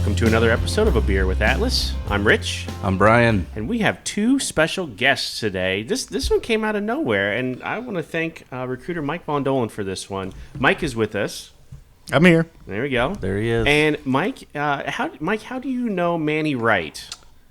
Welcome to another episode of A Beer with Atlas. I'm Rich. I'm Brian. And we have two special guests today. This one came out of nowhere, and I want to thank recruiter Mike Von Dollen for this one. Mike is with us. I'm here. There we go. There he is. And Mike, how do you know Manny Wright?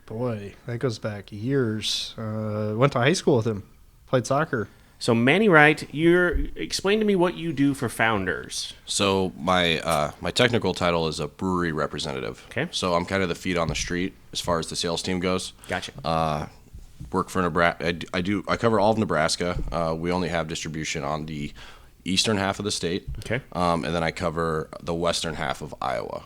Boy, that goes back years. Went to high school with him. Played soccer. So Manny Wright, explain to me what you do for Founders. So my technical title is a brewery representative. Okay. So I'm kind of the feet on the street as far as the sales team goes. Gotcha. Work for Nebraska. I cover all of Nebraska. We only have distribution on the eastern half of the state. Okay. And then I cover the western half of Iowa.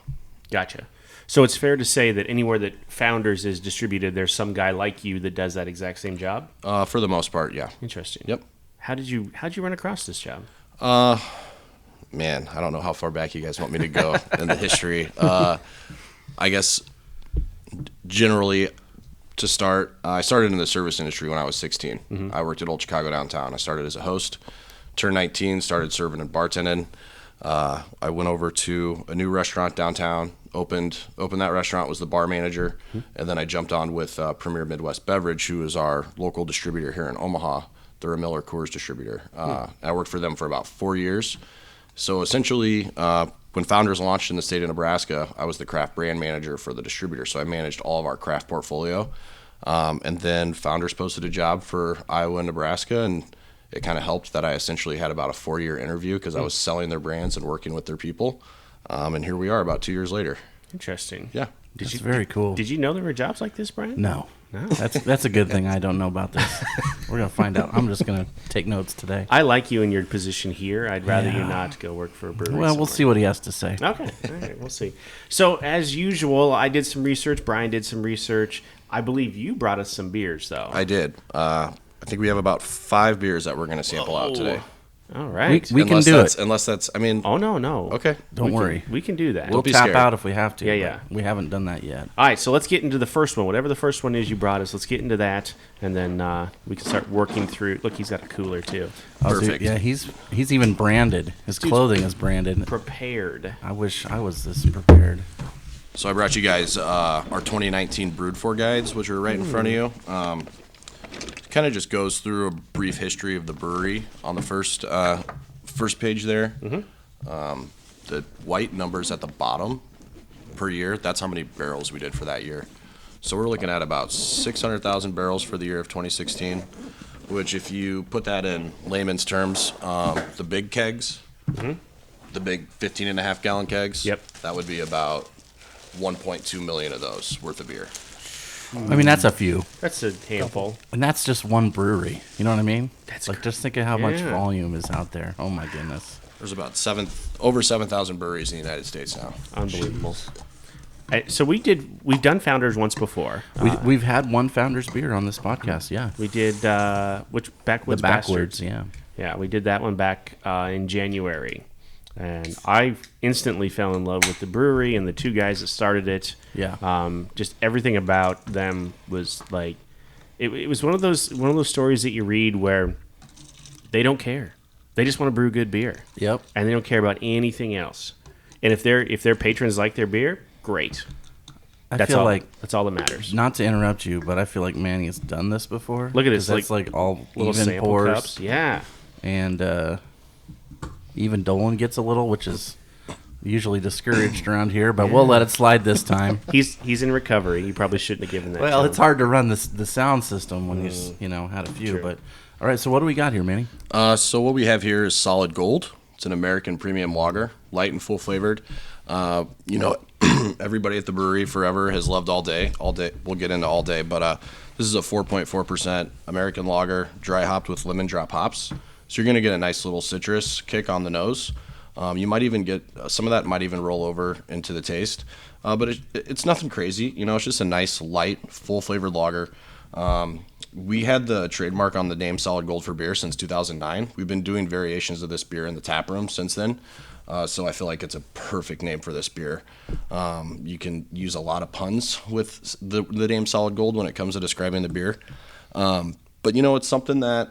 Gotcha. So it's fair to say that anywhere that Founders is distributed, there's some guy like you that does that exact same job? For the most part, yeah. Interesting. Yep. How'd you run across this job? Man, I don't know how far back you guys want me to go in the history. I guess generally to start, I started in the service industry when I was 16. Mm-hmm. I worked at Old Chicago downtown. I started as a host, turned 19, started serving and bartending. I went over to a new restaurant downtown, opened that restaurant, was the bar manager, and then I jumped on with Premier Midwest Beverage, who is our local distributor here in Omaha. They're a Miller Coors distributor. I worked for them for about 4 years. So essentially, when Founders launched in the state of Nebraska, I was the craft brand manager for the distributor. So I managed all of our craft portfolio. And then Founders posted a job for Iowa and Nebraska, and it kind of helped that I essentially had about a 4-year interview because I was selling their brands and working with their people. And here we are about 2 years later. Interesting. Yeah. That's very cool. Did you know there were jobs like this, Brian? No. That's a good thing I don't know about this. We're going to find out. I'm just going to take notes today. I like you in your position here. I'd rather you not go work for a brewery. Well, we'll see what he has to say. Okay. All right. We'll see. So, as usual, I did some research. Brian did some research. I believe you brought us some beers, though. I did. I think we have about 5 beers that we're going to sample out today. All right. We can do it. Unless that's, I mean. Oh, no. Okay. Don't worry. We can do that. We'll tap out if we have to. Yeah. We haven't done that yet. All right, so let's get into the first one. Whatever the first one is you brought us, let's get into that, and then we can start working through. Look, he's got a cooler, too. Perfect. Dude, yeah, he's even branded. His clothing is branded. Prepared. I wish I was this prepared. So I brought you guys our 2019 Brewed For guides, which are right in front of you. Kind of just goes through a brief history of the brewery on the first page there. Mm-hmm. The white numbers at the bottom per year, that's how many barrels we did for that year. So we're looking at about 600,000 barrels for the year of 2016, which if you put that in layman's terms, the big kegs, the big 15.5 gallon kegs, that would be about 1.2 million of those worth of beer. I mean, that's a few. That's a handful. And that's just one brewery. You know what I mean? That's like, just think of how much volume is out there. Oh, my goodness. There's about over 7,000 breweries in the United States now. Unbelievable. So we've done Founders once before. We've had one Founders beer on this podcast, yeah. We did, Backwoods The Backwards, yeah. Yeah, we did that one back in January. And I instantly fell in love with the brewery and the two guys that started it. Yeah. Just everything about them was like, it was one of those stories that you read where they don't care. They just want to brew good beer. Yep. And they don't care about anything else. And if their patrons like their beer, great. That's all that matters. Not to interrupt you, but I feel like Manny has done this before. Look at this, it's like all little even sample pours. cups. Yeah. And even Dollen gets a little, which is usually discouraged around here, but we'll let it slide this time. He's in recovery. You probably shouldn't have given that. Well, it's hard to run the sound system when you've had a few. True. But all right, so what do we got here, Manny? So what we have here is Solid Gold. It's an American premium lager, light and full flavored. Everybody at the brewery forever has loved All Day. All Day, we'll get into All Day, but this is a 4.4% American lager, dry hopped with lemon drop hops. So you're going to get a nice little citrus kick on the nose. You might even get some of that might even roll over into the taste, but it's nothing crazy. It's just a nice, light, full flavored lager. We had the trademark on the name Solid Gold for beer since 2009. We've been doing variations of this beer in the tap room since then. So I feel like it's a perfect name for this beer. You can use a lot of puns with the name Solid Gold when it comes to describing the beer. But it's something that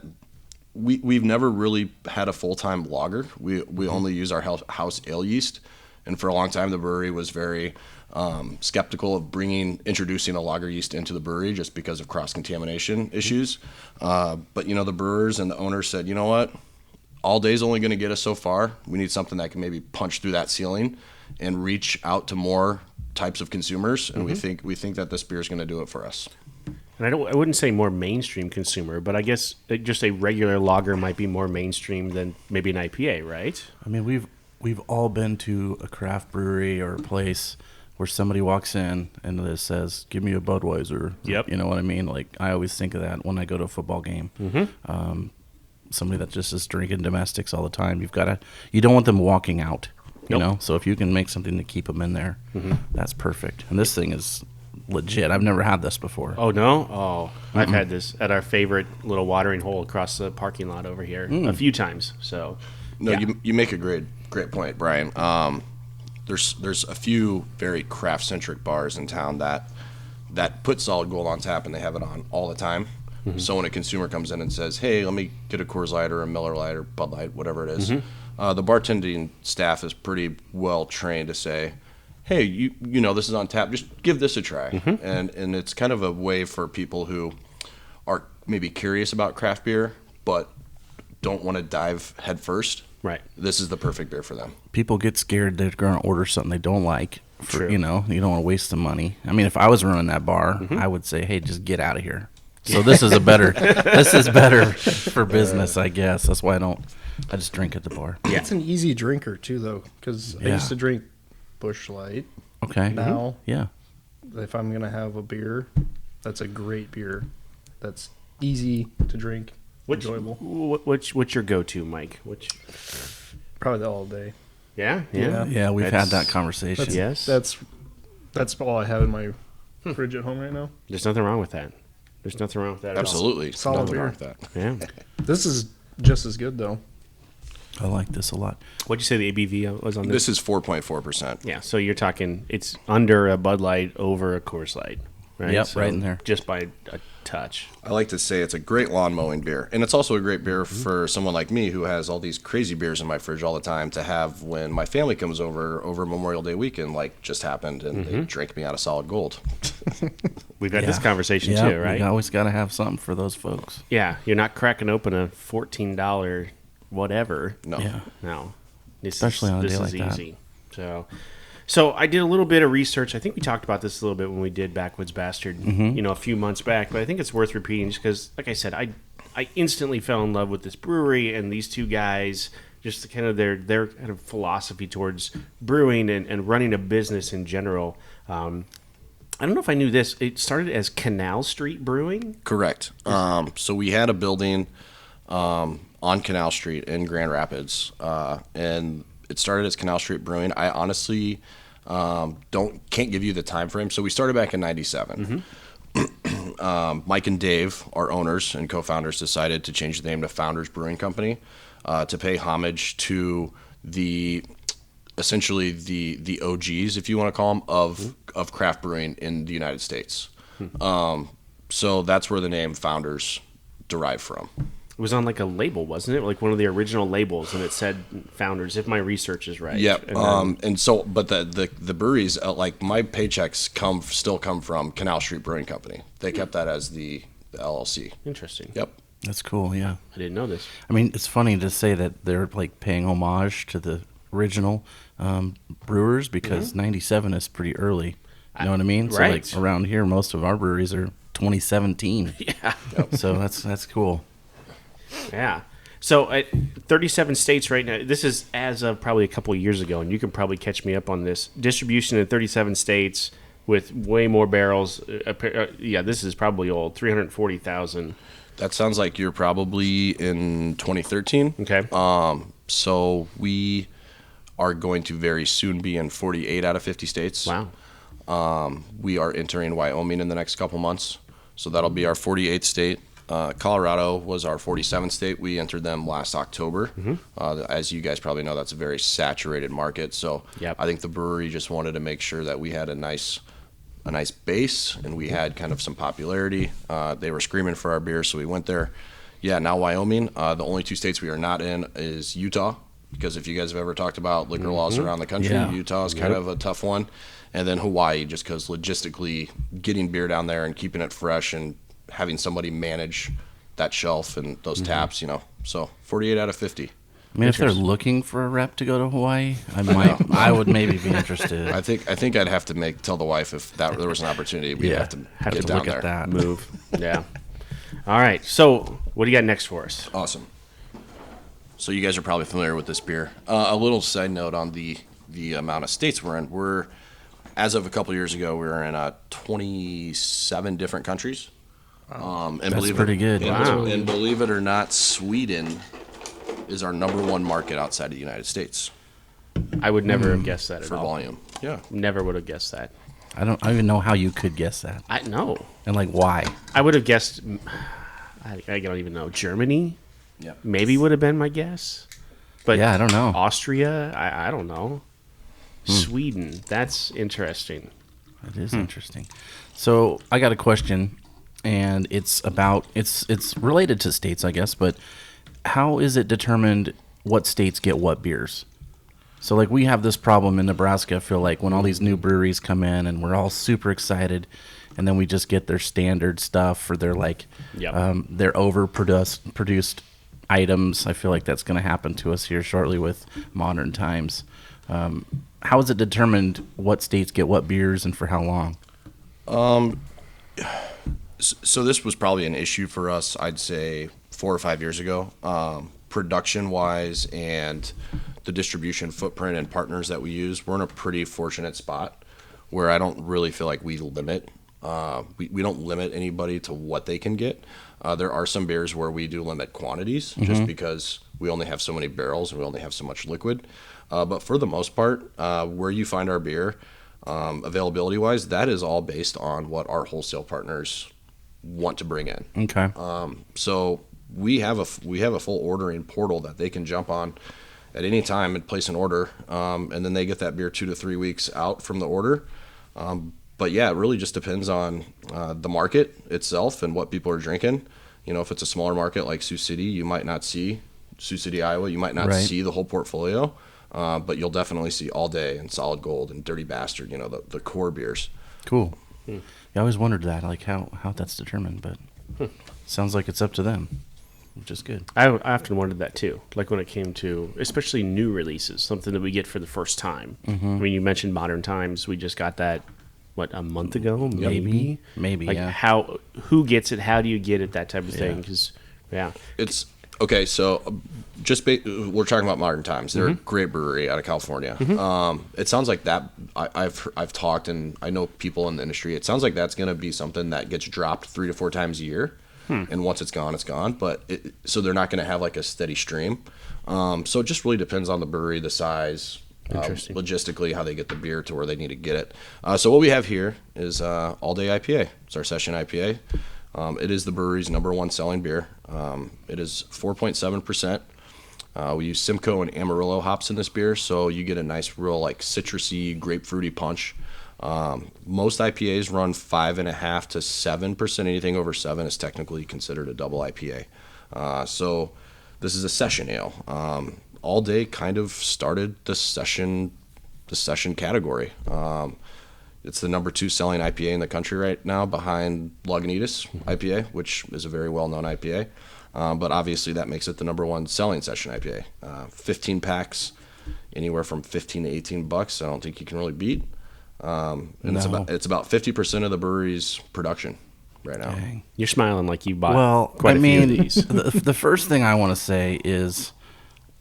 we've never really had a full-time lager. We only use our house ale yeast And for a long time, the brewery was very skeptical of introducing a lager yeast into the brewery just because of cross-contamination issues. But, the brewers and the owners said, you know what? All day's only going to get us so far. We need something that can maybe punch through that ceiling and reach out to more types of consumers. And we think that this beer is going to do it for us. And I wouldn't say more mainstream consumer, but I guess just a regular lager might be more mainstream than maybe an IPA, right? I mean, we've all been to a craft brewery or a place where somebody walks in and it says, "Give me a Budweiser." Yep. You know what I mean? Like, I always think of that when I go to a football game. Somebody that just is drinking domestics all the time. You don't want them walking out. You know, so if you can make something to keep them in there, that's perfect. And this thing is legit. I've never had this before. Oh, no? Oh, I've had this at our favorite little watering hole across the parking lot over here a few times. So, no, you make a great point, Brian. There's a few very craft-centric bars in town that put Solid Gold on tap, and they have it on all the time. So when a consumer comes in and says, "Hey, let me get a Coors Light or a Miller Lite or Bud Light, whatever it is," the bartending staff is pretty well trained to say, "Hey, you know this is on tap. Just give this a try." And it's kind of a way for people who are maybe curious about craft beer but don't want to dive head first. right. This is the perfect beer for them. People get scared they're going to order something they don't like. True. You don't want to waste the money. I mean, if I was running that bar, I would say, "Hey, just get out of here." So this is this is better for business, I guess. That's why I just drink at the bar. Yeah. It's an easy drinker too, though, because I Yeah. used to drink Busch Light. Okay. Now, Yeah. if I'm gonna have a beer, that's a great beer. That's easy to drink, enjoyable. What's your go-to, Mike? Probably the all day. Yeah? Yeah, we've had that conversation. Yes. That's all I have in my fridge at home right now. There's nothing wrong with that. There's nothing wrong with that at all. Absolutely. Solid Nothing beer. wrong with that. Yeah. This is just as good though. I like this a lot. What'd you say the ABV was on this? This is 4.4%. Yeah, so you're talking it's under a Bud Light, over a Coors Light, right? Yep, So right in there. Just by a touch. I like to say it's a great lawn mowing beer. And it's also a great beer for someone like me who has all these crazy beers in my fridge all the time to have when my family comes over Memorial Day weekend, like just happened, and they drink me out of Solid Gold. We've had this Yeah. conversation Yeah, too, right? You always got to have something for those folks. Yeah, you're not cracking open a $14 whatever. No. Yeah. No. Especially on a this day is like that. easy. So I did a little bit of research. I think we talked about this a little bit when we did Backwoods Bastard, a few months back. But I think it's worth repeating just because, like I said, I instantly fell in love with this brewery and these two guys. Just kind of their kind of philosophy towards brewing and running a business in general. I don't know if I knew this. It started as Canal Street Brewing. Correct. So we had a building on Canal Street in Grand Rapids, and it started as Canal Street Brewing. I honestly can't give you the time frame. So we started back in '97. Mike and Dave, our owners and co-founders, decided to change the name to Founders Brewing Company to pay homage to essentially the OGs, if you want to call them, of craft brewing in the United States. So that's where the name Founders derived from. It was on like a label, wasn't it? Like one of the original labels, and it said Founders, if my research is right. Yep. And then- But the breweries, like my paychecks still come from Canal Street Brewing Company. They kept that as the LLC. Interesting. Yep. That's cool, yeah. I didn't know this. I mean, it's funny to say that they're like paying homage to the original brewers because 97 is pretty early. You know what I mean? Right. So like around here, most of our breweries are 2017. Yeah. So that's cool. Yeah. So at 37 states right now, this is as of probably a couple of years ago, and you can probably catch me up on this. Distribution in 37 states with way more barrels. Yeah, this is probably old, 340,000. That sounds like you're probably in 2013. Okay. So we are going to very soon be in 48 out of 50 states. Wow. We are entering Wyoming in the next couple months. So that'll be our 48th state. Colorado was our 47th state. We entered them last October. As you guys probably know, that's a very saturated market. So Yep. I think the brewery just wanted to make sure that we had a nice base and we had kind of some popularity. They were screaming for our beer, so we went there. Yeah, now Wyoming. The only two states we are not in is Utah because if you guys have ever talked about liquor laws around the country, Yeah. Utah is kind of a tough one. And then Hawaii, just because logistically getting beer down there and keeping it fresh and having somebody manage that shelf and those taps, So 48 out of 50. I mean, if they're looking for a rep to go to Hawaii, I would maybe be interested. I think I'd have to tell the wife if there was an opportunity, we'd have to get down look there. at that. Move. Yeah. All right. So, what do you got next for us? Awesome. So you guys are probably familiar with this beer. A little side note on the amount of states we're in. As of a couple of years ago, we were in 27 different countries. And That's pretty good. Wow. And believe it or not, Sweden is our number one market outside of the United States I would never have guessed that at for all. volume. Yeah. Never would have guessed that. I don't even know how you could guess that. I know. And like why? I would have guessed. I don't even know. Germany. Yeah. Maybe would have been my guess. But Yeah, I don't know. Austria. I don't know. Sweden. That's interesting. It is interesting. So I got a question, and it's related to states, I guess, but how is it determined what states get what beers? So like we have this problem in Nebraska, I feel like, when all these new breweries come in and we're all super excited, and then we just get their standard stuff or their like their overproduced items. I feel like that's going to happen to us here shortly with modern times. How is it determined what states get what beers and for how long? So this was probably an issue for us, I'd say 4 or 5 years ago. Production-wise and the distribution footprint and partners that we use, we're in a pretty fortunate spot where I don't really feel like we limit. We don't limit anybody to what they can get. There are some beers where we do limit quantities just because we only have so many barrels and we only have so much liquid. But for the most part, where you find our beer, availability-wise, that is all based on what our wholesale partners want to bring in. Okay. So we have a full ordering portal that they can jump on at any time and place an order, and then they get that beer 2 to 3 weeks out from the order. But yeah, it really just depends on the market itself and what people are drinking. If it's a smaller market like Sioux City, you might not see Sioux City, Iowa. You might not see the whole portfolio, but you'll definitely see All Day and Solid Gold and Dirty Bastard. The core beers. Cool. Yeah, I always wondered that, like how that's determined, but sounds like it's up to them, which is good. I often wondered that too. Like when it came to, especially new releases, something that we get for the first time. I mean, you mentioned Modern Times. We just got that, a month ago? Maybe, like, yeah. Who gets it? How do you get it? That type of thing. Because, It's okay. So we're talking about Modern Times. They're a great brewery out of California. It sounds like that. I've talked and I know people in the industry. It sounds like that's going to be something that gets dropped 3 to 4 times a year. And once it's gone, it's gone. But so they're not going to have like a steady stream. So it just really depends on the brewery, the size, logistically how they get the beer to where they need to get it. So what we have here is All Day IPA. It's our session IPA. It is the brewery's number one selling beer. It is 4.7%. We use Simcoe and Amarillo hops in this beer, so you get a nice, real like citrusy, grapefruity punch. Most IPAs run 5.5 to 7%. Anything over 7 is technically considered a double IPA. So this is a session ale. All Day kind of started the session category. It's the number 2 selling IPA in the country right now, behind Lagunitas IPA, which is a very well-known IPA. But obviously that makes it the number 1 selling session IPA. 15 packs, anywhere from $15 to $18. I don't think you can really beat. And it's about 50% of the brewery's production right now. Dang. you're smiling like you bought quite a few of these. the first thing I want to say is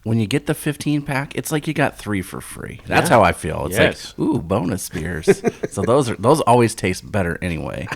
when you get the 15 pack, it's like you got 3 for free. That's how I feel. It's like, ooh, bonus beers. So those always taste better anyway.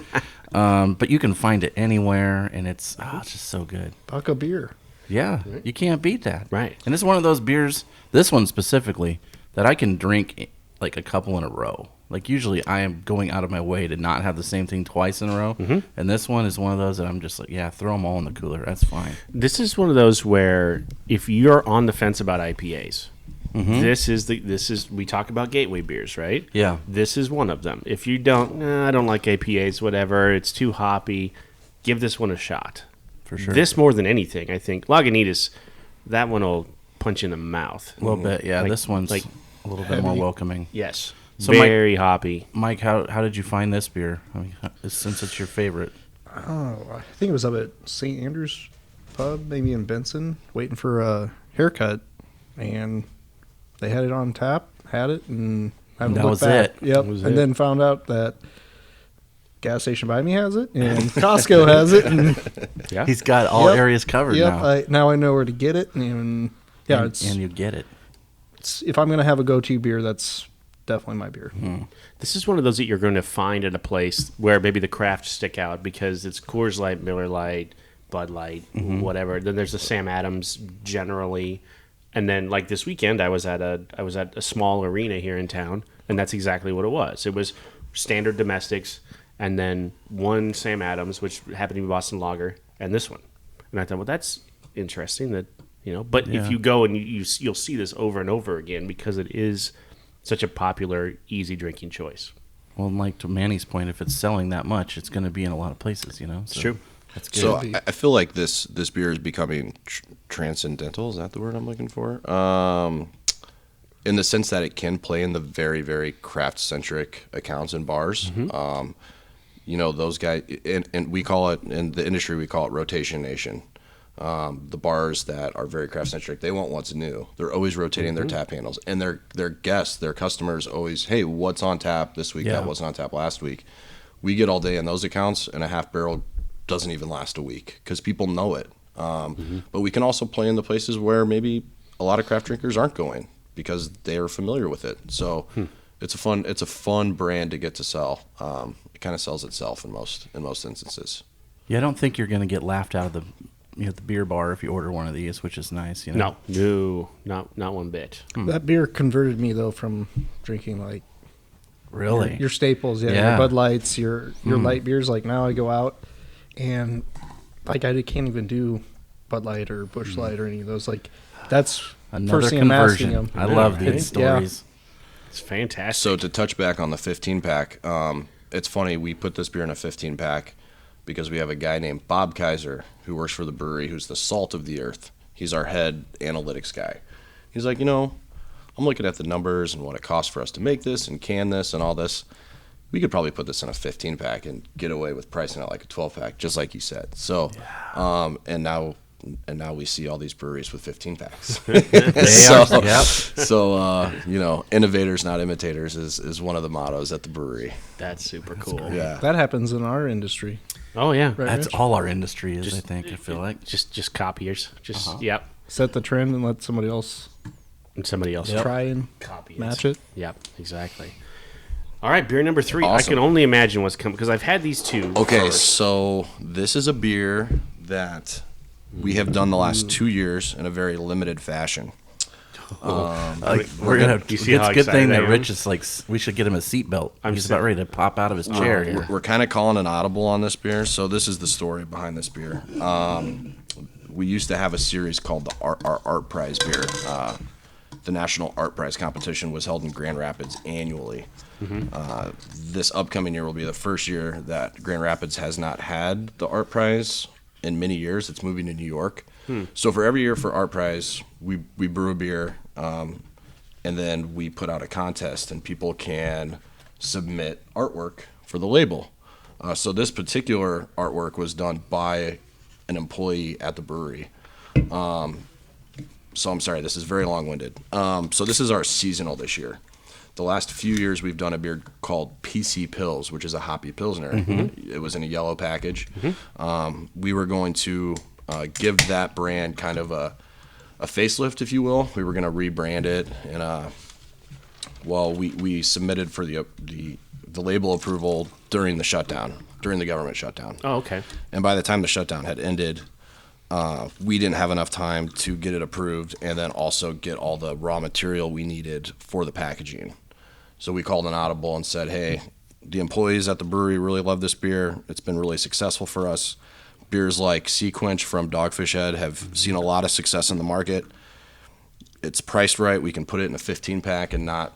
But you can find it anywhere, and it's just so good. Buck a beer. Yeah, you can't beat that. Right. And it's one of those beers, this one specifically, that I can drink like a couple in a row. Like usually I am going out of my way to not have the same thing twice in a row. And this one is one of those that I'm just like, throw them all in the cooler. That's fine. This is one of those where if you're on the fence about IPAs, this is we talk about gateway beers, right? Yeah. This is one of them. If you don't, I don't like IPAs, whatever, it's too hoppy, give this one a shot. For sure. This more than anything, I think. Lagunitas, that one will punch in the mouth. A little bit, yeah. Like- this one's like a little bit more heavy. welcoming. Yes. So Very hoppy. Mike, how did you find this beer? I mean, since it's your favorite. Oh, I think it was up at St. Andrew's Pub, maybe in Benson, waiting for a haircut, and they had it on tap, had it, and haven't That looked was back. it. Yep, That was and it. then found out that gas station by me has it, and Costco has it, and Yeah. He's got all Yep. areas covered now. now I know where to get it, and yeah, and you get it. it's if I'm gonna have a go-to beer, that's definitely my beer. This is one of those that you're going to find at a place where maybe the craft stick out because it's Coors Light, Miller Lite, Bud Light, whatever. Then there's the Sam Adams generally, and then like this weekend I was at a small arena here in town, and that's exactly what it was. It was standard domestics, and then one Sam Adams, which happened to be Boston Lager, and this one. And I thought, well, that's interesting. That but Yeah. if you go and you'll see this over and over again because it is such a popular, easy drinking choice. Well, and like to Manny's point, if it's selling that much, it's going to be in a lot of places, So It's true. That's good. So I feel like this beer is becoming transcendental. Is that the word I'm looking for? In the sense that it can play in the very, very craft-centric accounts and bars. Those guys, and we call it, in the industry, we call it Rotation Nation. The bars that are very craft-centric, they want what's new. They're always rotating their tap handles. And their guests, their customers always, hey, what's on tap this week? Yeah. That wasn't on tap last week. We get all day in those accounts, and a half barrel doesn't even last a week because people know it. But we can also play in the places where maybe a lot of craft drinkers aren't going because they are familiar with it. So it's a fun brand to get to sell. It kind of sells itself in most instances. Yeah, I don't think you're going to get laughed out of the beer bar if you order one of these, which is nice. No, not one bit. That beer converted me though from drinking like Really? your staples, Yeah. your Bud Lights, your light beers. Like now I go out and like I can't even do Bud Light or Busch Light or any of those. Like that's Another first thing I'm asking conversion. them. I love Yeah, these right? Yeah. stories. It's fantastic. So to touch back on the 15-pack, it's funny, we put this beer in a 15-pack because we have a guy named Bob Kaiser who works for the brewery who's the salt of the earth. He's our head analytics guy. He's like, I'm looking at the numbers and what it costs for us to make this and can this and all this. We could probably put this in a 15-pack and get away with pricing it like a 12-pack, just like you said. So, and now we see all these breweries with 15-packs. Innovators, not imitators is one of the mottos at the brewery. That's super cool. Yeah. That happens in our industry. Oh yeah. Right, That's Rich? all our industry is, I think. I feel like. Just copiers. Just yep. Set the trend and let somebody else And somebody else try and copy match it. Yep. Exactly. All right, beer number 3. Awesome. I can only imagine what's coming because I've had these two. Okay, first. so this is a beer that we have done the last 2 years in a very limited fashion. We're gonna. You see how It's a good thing excited I that am? Rich is like. We should get him a seatbelt. He's about ready to pop out of his chair here. We're kind of calling an audible on this beer, so this is the story behind this beer. We used to have a series called the Art Prize beer. The National Art Prize competition was held in Grand Rapids annually. This upcoming year will be the first year that Grand Rapids has not had the Art Prize in many years. It's moving to New York. So for every year for Art Prize, we brew a beer, and then we put out a contest, and people can submit artwork for the label. So this particular artwork was done by an employee at the brewery. So I'm sorry, this is very long-winded. So this is our seasonal this year. The last few years we've done a beer called PC Pils, which is a hoppy Pilsner. It was in a yellow package. We were going to give that brand kind of a facelift, if you will. We were going to rebrand it. And we submitted for the label approval during the shutdown, during the government shutdown. Oh, okay. And by the time the shutdown had ended, we didn't have enough time to get it approved and then also get all the raw material we needed for the packaging. So we called an audible and said, hey, the employees at the brewery really love this beer. It's been really successful for us. Beers like Sea Quench from Dogfish Head have seen a lot of success in the market. It's priced right. We can put it in a 15-pack and not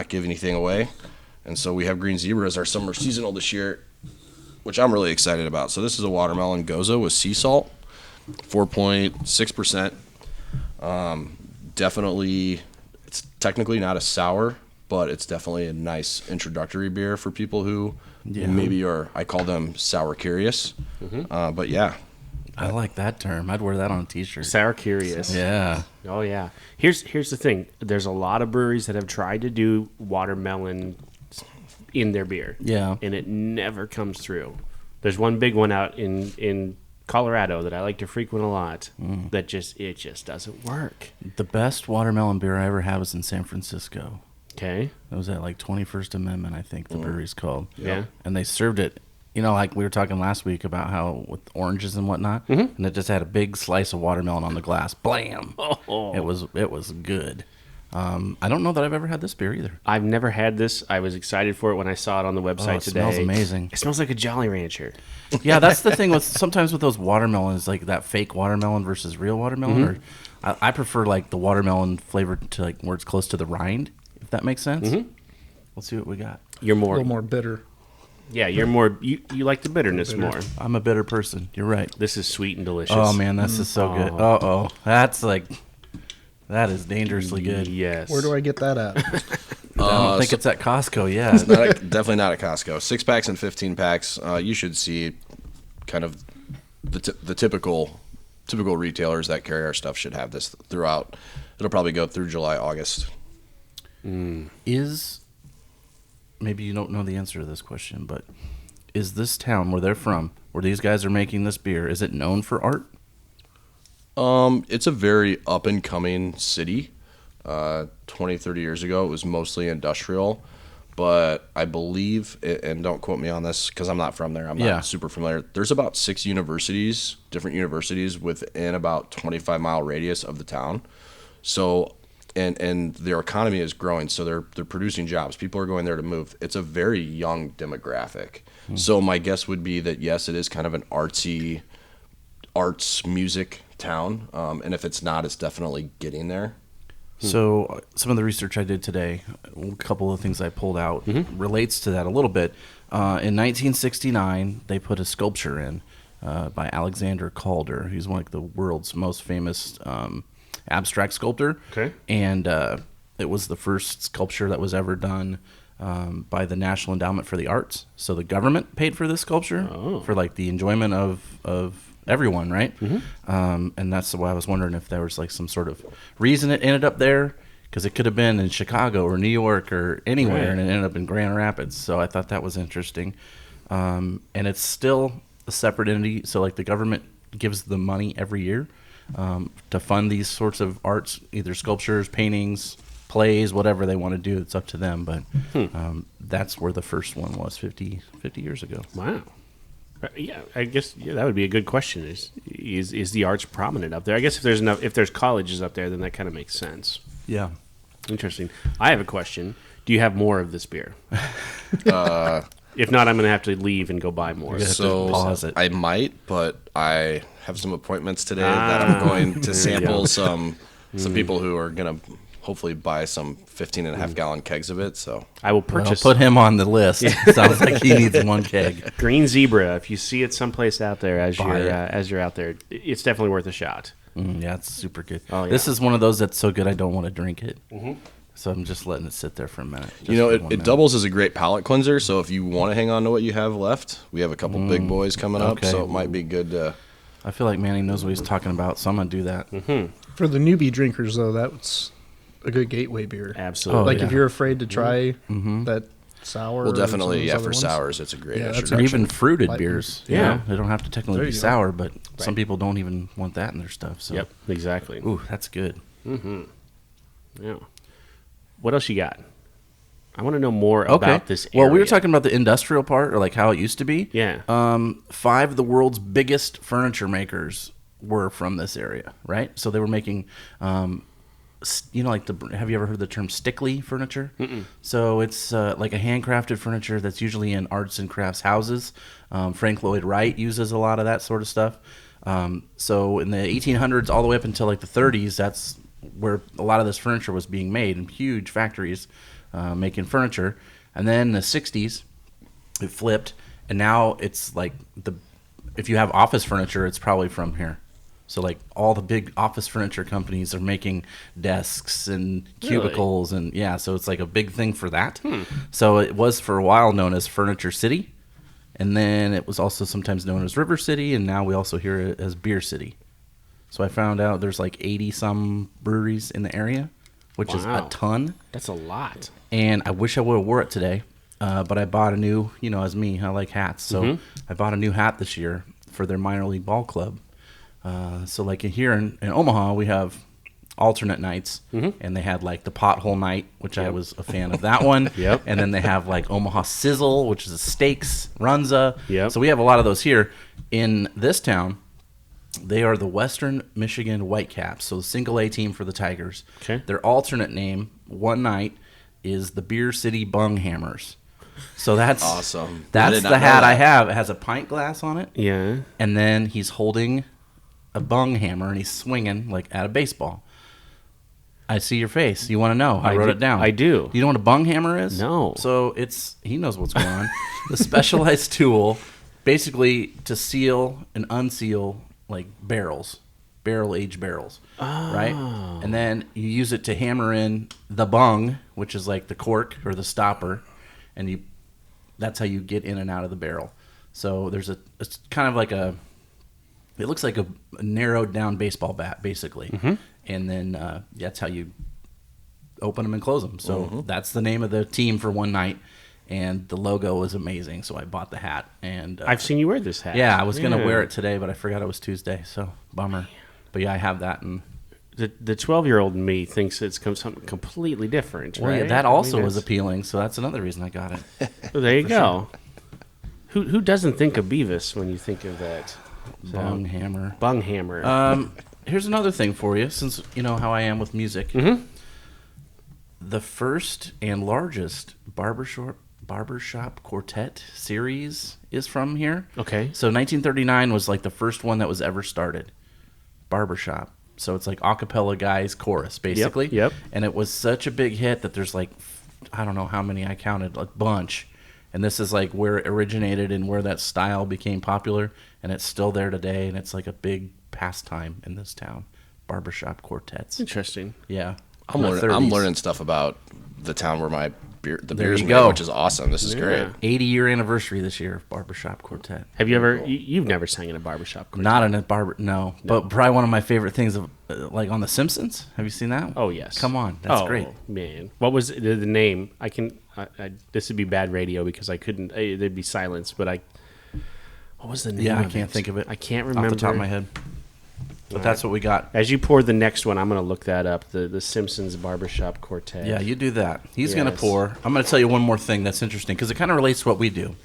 give anything away. And so we have Green Zebra as our summer seasonal this year, which I'm really excited about. So this is a watermelon goza with sea salt, 4.6%. Definitely, it's technically not a sour, but it's definitely a nice introductory beer for people who maybe are, I call them sour curious. But yeah. I like that term. I'd wear that on a t-shirt. Sour curious. Yeah. Oh yeah. Here's the thing. There's a lot of breweries that have tried to do watermelon in their beer. Yeah. And it never comes through. There's one big one out in Colorado that I like to frequent a lot. That just doesn't work. The best watermelon beer I ever had was in San Francisco. Okay. It was at like 21st Amendment, I think the brewery's called. Yeah. And they served it, like we were talking last week about how with oranges and whatnot, and it just had a big slice of watermelon on the glass. Blam! Oh. It was good. I don't know that I've ever had this beer either. I've never had this. I was excited for it when I saw it on the website It today. smells amazing. It smells like a Jolly Rancher. Yeah, that's the thing with sometimes with those watermelons, like that fake watermelon versus real watermelon. Or I prefer like the watermelon flavor to like where it's close to the rind, if that makes sense. Let's see what we got. You're A more, little more bitter. yeah. You're more. You like the bitterness more. I'm a bitter person. You're right. This is sweet and delicious. Oh man, this is so good. That is dangerously good. Yes. Where do I get that at? I don't think it's at Costco. Yeah. Definitely not at Costco. 6-packs and 15-packs. You should see kind of the typical retailers that carry our stuff should have this throughout. It'll probably go through July, August. Is maybe you don't know the answer to this question, but is this town where they're from, where these guys are making this beer, is it known for art? It's a very up and coming city. 20, 30 years ago, it was mostly industrial, but I believe, and don't quote me on this because I'm not from there. I'm not super familiar. There's about 6 universities, different universities within about 25-mile radius of the town. So, and their economy is growing. So they're producing jobs. People are going there to move. It's a very young demographic. So my guess would be that yes, it is kind of an artsy, arts music town. And if it's not, it's definitely getting there. So some of the research I did today, a couple of things I pulled out relates to that a little bit. In 1969, they put a sculpture in by Alexander Calder, who's one of the world's most famous abstract sculptor. Okay. And it was the first sculpture that was ever done by the National Endowment for the Arts. So the government paid for this sculpture for like the enjoyment of everyone, right? And that's why I was wondering if there was like some sort of reason it ended up there, because it could have been in Chicago or New York or anywhere, and it ended up in Grand Rapids. So I thought that was interesting. And it's still a separate entity. So like the government gives the money every year to fund these sorts of arts, either sculptures, paintings, plays, whatever they want to do. It's up to them. But that's where the first one was 50 years ago. Wow. Yeah, I guess that would be a good question. Is the arts prominent up there? I guess if there's colleges up there, then that kind of makes sense. Yeah. Interesting. I have a question. Do you have more of this beer? If not, I'm going to have to leave and go buy more. So pause it. I might, but I have some appointments today that I'm going to sample some people who are going to hopefully buy some 15.5-gallon kegs of it. So I will I'll purchase. put him on the list. Sounds like he needs one keg. Green Zebra. If you see it someplace out there as Buy you're out there, it's definitely worth a shot. Yeah, it's super good. Oh, yeah. This is one of those that's so good I don't want to drink it. So I'm just letting it sit there for a minute. it doubles as a great palate cleanser. So if you want to hang on to what you have left, we have a couple big boys coming up. Okay. So it might be good to. I feel like Manny knows what he's talking about, so I'm going to do that. For the newbie drinkers, though, that's a good gateway beer. Absolutely. Like yeah. if you're afraid to try that sour. Well, or some of definitely, those yeah. other For ones. sours, it's a great Yeah, that's Or introduction. even fruited Light beers. beer. You Yeah. know? They don't have to technically There be you go. sour, but some people don't even want that in their stuff. So. Yep. Exactly. Ooh, that's good. Yeah. What else you got? I want to know more about this area. Well, we were talking about the industrial part, or like how it used to be. Yeah. 5 of the world's biggest furniture makers were from this area, right? So they were making, like have you ever heard the term stickly furniture? So it's like a handcrafted furniture that's usually in arts and crafts houses. Frank Lloyd Wright uses a lot of that sort of stuff. So in the 1800s all the way up until like the 30s, that's where a lot of this furniture was being made in huge factories making furniture. And then in the 60s, it flipped, and now it's like if you have office furniture, it's probably from here. So like all the big office furniture companies are making desks and cubicles and so it's like a big thing for that. So it was for a while known as Furniture City, and then it was also sometimes known as River City, and now we also hear it as Beer City. So I found out there's like 80 some breweries in the area, which is a ton. That's a lot. And I wish I would have wore it today, but I bought a new, as me, I like hats. So I bought a new hat this year for their minor league ball club. So like here in Omaha, we have alternate nights, and they had like the pothole night, which I was a fan of that one. And then they have like Omaha Sizzle, which is a steaks, Runza. So we have a lot of those here. In this town, they are the Western Michigan Whitecaps, so the single A team for the Tigers. Their alternate name one night is the Beer City Bung Hammers. So that's awesome. That's the hat I have. It has a pint glass on it. Yeah. And then he's holding a bung hammer and he's swinging like at a baseball. I see your face. You want to know? I wrote it down. I do. You know what a bung hammer is? No. So he knows what's going on. The specialized tool, basically to seal and unseal like barrel-aged barrels, right? And then you use it to hammer in the bung, which is like the cork or the stopper, and that's how you get in and out of the barrel. So it's kind of like it looks like a narrowed down baseball bat, basically. And then that's how you open them and close them. So that's the name of the team for one night. And the logo was amazing, so I bought the hat. And I've seen you wear this hat. Yeah, I was going to wear it today, but I forgot it was Tuesday, so bummer. But yeah, I have that. And the 12-year-old in me thinks it's something completely different, right? Well, yeah, that also was appealing, so that's another reason I got it. Well, there you go. Sure. Who doesn't think of Beavis when you think of that? Bung hammer. Bung hammer. Here's another thing for you, since you know how I am with music. The first and largest barbershop quartet series is from here. Okay. So 1939 was like the first one that was ever started. Barbershop. So it's like a cappella guys chorus, basically. Yep. And it was such a big hit that there's like, I don't know how many I counted, a bunch. And this is like where it originated and where that style became popular. And it's still there today. And it's like a big pastime in this town. Barbershop quartets. Interesting. Yeah. I'm learning stuff about the town where the There beer's you made, go. which is awesome. This is great. 80-year anniversary this year of Barbershop Quartet. Have you ever? You've never sang in a barbershop quartet? Not in a no. But probably one of my favorite things of like on The Simpsons. Have you seen that? Oh yes. Come on, that's great. Man, what was the name? This would be bad radio because I couldn't. There'd be silence. But what was the name? Yeah, I of can't it? think of it. I can't remember off the top of my head. But that's what we got. As you pour the next one, I'm going to look that up. The Simpsons Barbershop Quartet. Yeah, you do that. He's going to Yes. pour. I'm going to tell you one more thing that's interesting because it kind of relates to what we do.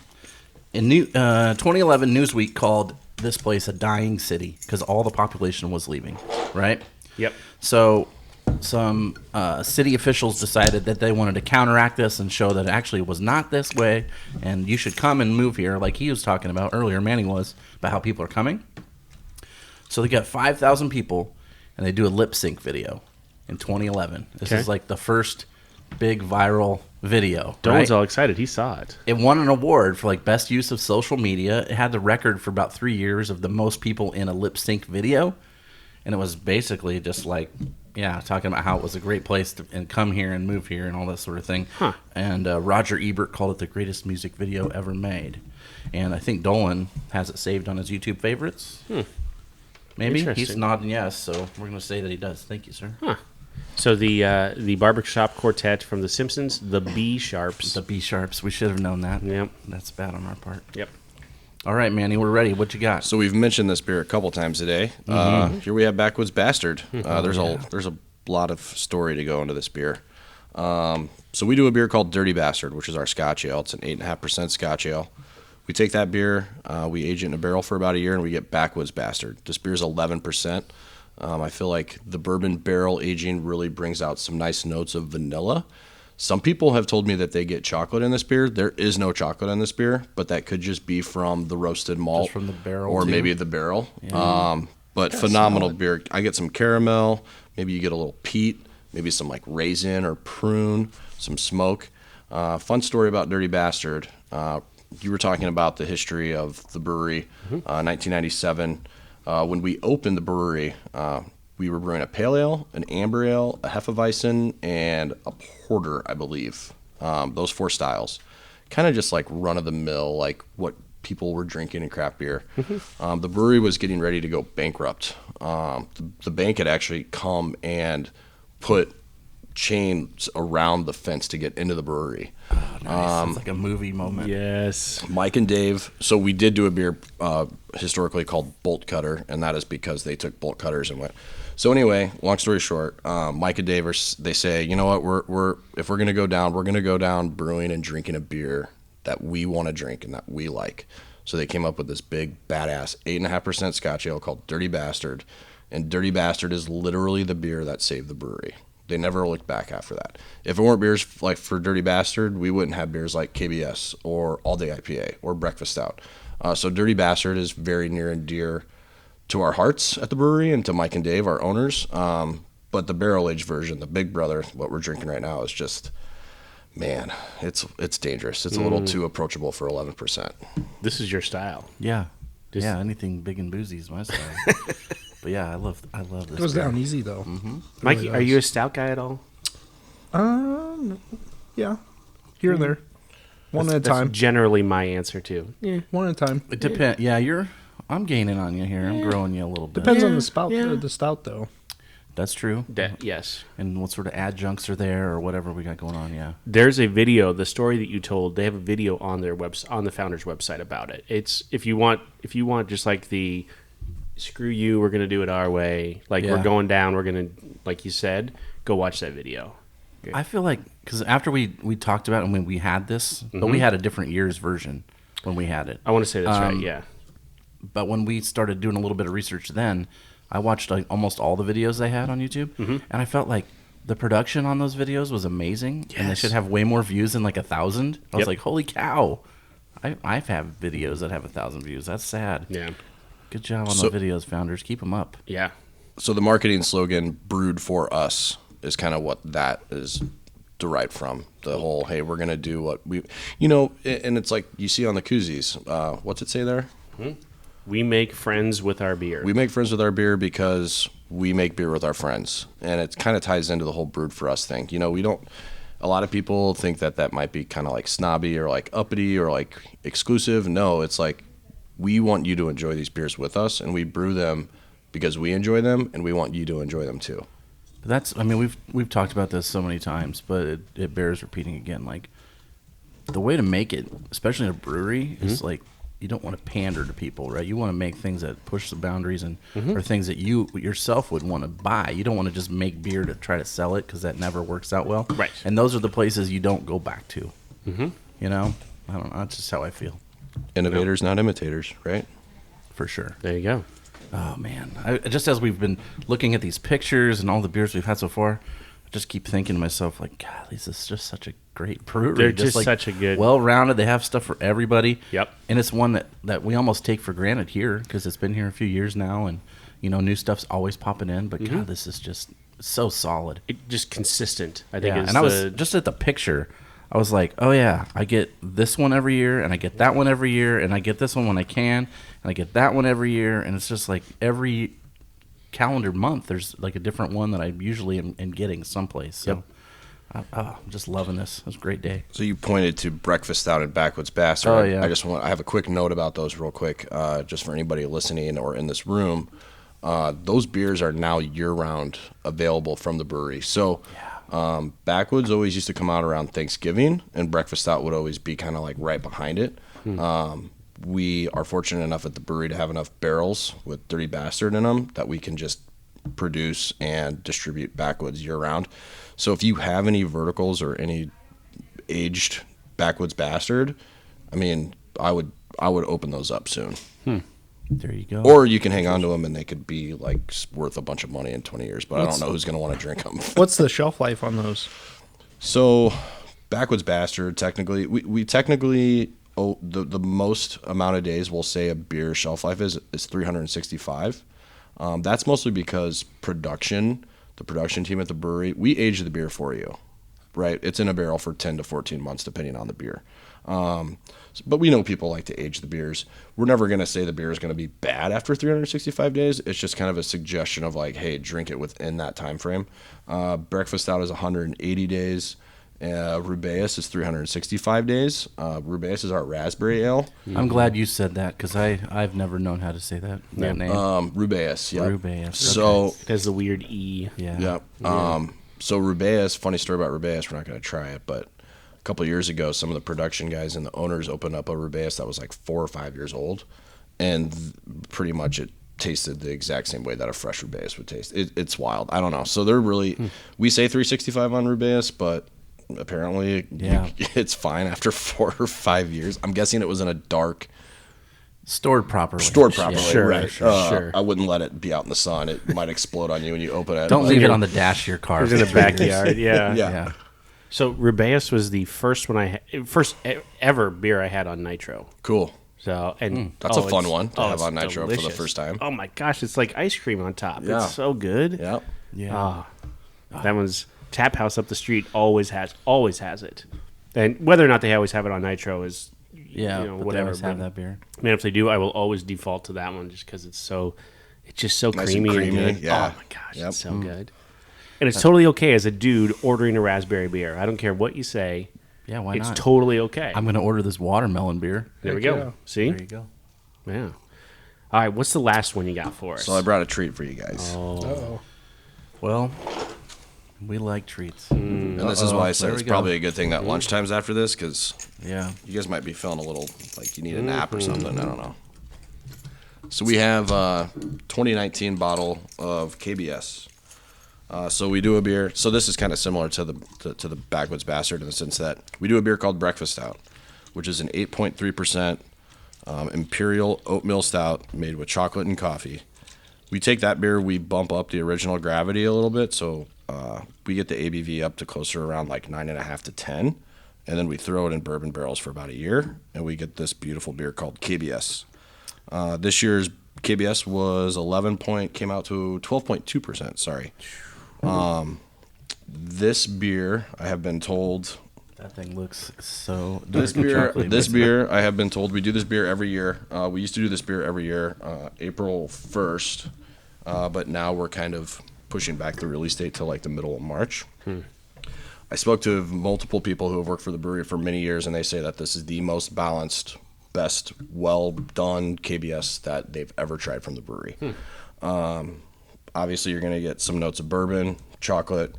In 2011, Newsweek called this place a dying city because all the population was leaving, right? Yep. So some city officials decided that they wanted to counteract this and show that it actually was not this way, and you should come and move here, like he was talking about earlier, Manning was, about how people are coming. So they got 5,000 people, and they do a lip sync video in 2011. This is like the first big viral video. Dolan's right? all excited. He saw it. It won an award for like best use of social media. It had the record for about 3 years of the most people in a lip sync video, and it was basically just like, talking about how it was a great place to and come here and move here and all that sort of thing. And Roger Ebert called it the greatest music video ever made. And I think Dolan has it saved on his YouTube favorites. Maybe he's nodding yes, so we're going to say that he does. Thank you, sir. So the barbershop quartet from The Simpsons, the B Sharps. The B Sharps. We should have known that. Yep. That's bad on our part. Yep. All right, Manny, we're ready. What you got? So we've mentioned this beer a couple times today. Here we have Backwoods Bastard. There's a lot of story to go into this beer. So we do a beer called Dirty Bastard, which is our Scotch ale. It's an 8.5% Scotch ale. We take that beer, we age it in a barrel for about a year, and we get Backwoods Bastard. This beer is 11%. I feel like the bourbon barrel aging really brings out some nice notes of vanilla. Some people have told me that they get chocolate in this beer. There is no chocolate in this beer, but that could just be from the roasted malt. Just from the barrel, or too. maybe the barrel. But phenomenal beer. I get some caramel. Maybe you get a little peat. Maybe some like raisin or prune. Some smoke. Fun story about Dirty Bastard. You were talking about the history of the brewery. 1997, When we opened the brewery, we were brewing a pale ale, an amber ale, a hefeweizen, and a porter, I believe. Those 4 styles, kind of just like run of the mill, like what people were drinking in craft beer. The brewery was getting ready to go bankrupt. The bank had actually come and put chains around the fence to get into the brewery. Oh, nice. It's like a movie moment. Yes. Mike and Dave. So we did do a beer historically called Bolt Cutter, and that is because they took bolt cutters and went. So anyway, long story short, Mike and Dave they say, you know what, if we're gonna go down, we're gonna go down brewing and drinking a beer that we want to drink and that we like. So they came up with this big badass 8.5% Scotch ale called Dirty Bastard, and Dirty Bastard is literally the beer that saved the brewery. They never looked back after that. If it weren't beers like for Dirty Bastard, we wouldn't have beers like KBS or All Day IPA or Breakfast Stout. So Dirty Bastard is very near and dear to our hearts at the brewery and to Mike and Dave, our owners. But the barrel-aged version, the Big Brother, what we're drinking right now is just, man, it's dangerous. It's a little too approachable for 11%. This is your style. Yeah. Anything big and boozy is my style. But yeah, I love this. It goes beer. down easy though. Mike, really are you a stout guy at all? Yeah, here and there, one at a time. That's generally my answer too. Yeah. One at a time. It depends. Yeah, I'm gaining on you here. I'm growing you a little bit. Depends on the stout though. That's true. Yes. And what sort of adjuncts are there or whatever we got going on, yeah. There's a video, the story that you told, they have a video on their on the founder's website about it. It's if you want just like the screw you, we're gonna do it our way. Like we're going down, we're gonna, like you said, go watch that video. I feel like, because after we talked about it when we had this, but we had a different year's version when we had it. I want to say that's right, yeah. But when we started doing a little bit of research then, I watched like almost all the videos they had on YouTube, and I felt like the production on those videos was amazing, and they should have way more views than like 1,000. I was like, holy cow. I've had videos that have 1,000 views. That's sad. Yeah. Good job on the videos, founders. Keep them up. Yeah. So the marketing slogan, Brewed for Us, is kind of what that is derived from. The whole, hey, we're going to do what we, and it's like you see on the koozies. What's it say there? We make friends with our beer. We make friends with our beer because we make beer with our friends. And it kind of ties into the whole Brewed for Us thing. We don't, a lot of people think that might be kind of like snobby or like uppity or like exclusive. No, it's like, we want you to enjoy these beers with us, and we brew them because we enjoy them, and we want you to enjoy them too. We've talked about this so many times, but it bears repeating again. Like, the way to make it, especially in a brewery, is like, you don't want to pander to people, right? You want to make things that push the boundaries and or things that you yourself would want to buy. You don't want to just make beer to try to sell it, because that never works out well. Right. And those are the places you don't go back to. I don't know. That's just how I feel. Innovators, not imitators, right? For sure. There you go. Oh, man. Just as we've been looking at these pictures and all the beers we've had so far, I just keep thinking to myself, like, God, this is just such a great brewery. They're just like, such a good... well-rounded. They have stuff for everybody. Yep. And it's one that we almost take for granted here, because it's been here a few years now, and, new stuff's always popping in. But, God, this is just so solid. Just consistent, I think. And I was just at the picture... I was like, oh, yeah, I get this one every year, and I get that one every year, and I get this one when I can, and I get that one every year. And it's just like every calendar month there's like a different one that I usually am getting someplace. So I'm just loving this. It was a great day. So you pointed to Breakfast Stout and Backwoods Bastard. Oh, yeah. I have a quick note about those real quick, just for anybody listening or in this room. Those beers are now year-round available from the brewery. So... Backwoods always used to come out around Thanksgiving, and Breakfast Stout would always be kind of like right behind it. We are fortunate enough at the brewery to have enough barrels with Dirty Bastard in them that we can just produce and distribute Backwoods year round. So if you have any verticals or any aged Backwoods Bastard, I would open those up soon. There you go. Or you can hang on to them, and they could be like worth a bunch of money in 20 years. But I don't know who's going to want to drink them. What's the shelf life on those? So, Backwoods Bastard, technically, we technically, the most amount of days we'll say a beer shelf life is 365. That's mostly because the production team at the brewery, we age the beer for you, right? It's in a barrel for 10 to 14 months, depending on the beer. But we know people like to age the beers. We're never going to say the beer is going to be bad after 365 days. It's just kind of a suggestion of like, hey, drink it within that time frame. Breakfast Stout is 180 days. Rubeus is 365 days. Rubeus is our raspberry ale. I'm glad you said that because I've never known how to say that name. Rubeus, yeah. Rubeus. So It has the weird E. Yeah. So Rubeus, funny story about Rubeus, we're not going to try it, but a couple of years ago, some of the production guys and the owners opened up a Rubeus that was like 4 or 5 years old, and pretty much it tasted the exact same way that a fresh Rubeus would taste. It's wild. I don't know. So they're really, we say 365 on Rubeus, but apparently it's fine after 4 or 5 years. I'm guessing it was in a dark... Stored properly. Sure, right. sure. I wouldn't let it be out in the sun. It might explode on you when you open it. Don't leave it on the dash of your car. It was in the backyard, yeah. Yeah. So Rubeus was the first ever beer I had on nitro. Cool. So That's a fun one to have it's on nitro for the delicious. first time. Oh my gosh, it's like ice cream on top. Yeah. It's so good. Yeah. Yeah. That one's Tap House up the street always has it. And whether or not they always have it on nitro is Yeah, you know, but whatever. they always have but, that beer. Man, if they do, I will always default to that one just because it's just so Nice creamy and and creamy, good. yeah. Oh my gosh, Yep. it's so good. And it's totally okay as a dude ordering a raspberry beer. I don't care what you say. Yeah, why It's not? totally okay. I'm going to order this watermelon beer. There we Heck go. yeah. See? There you go. Yeah. All right, what's the last one you got for us? So I brought a treat for you guys. Oh, Well, we like treats. And this is why I said There it's we go. probably a good thing that lunchtime's after this, because Yeah. you guys might be feeling a little like you need a nap or something. I don't know. So we have a 2019 bottle of KBS. So we do a beer. So this is kind of similar to the Backwoods Bastard in the sense that we do a beer called Breakfast Stout, which is an 8.3% imperial oatmeal stout made with chocolate and coffee. We take that beer, we bump up the original gravity a little bit, so we get the ABV up to closer around like 9.5 to 10, and then we throw it in bourbon barrels for about a year, and we get this beautiful beer called KBS. This year's KBS was came out to 12.2%. Sorry. This beer, I have been told. That thing looks so This dark and beer, chocolatey. this beer, I have been told we do this beer every year. We used to do this beer every year, April 1st, but now we're kind of pushing back the release date to like the middle of March. I spoke to multiple people who have worked for the brewery for many years, and they say that this is the most balanced, best, well done KBS that they've ever tried from the brewery. Obviously, you're going to get some notes of bourbon, chocolate,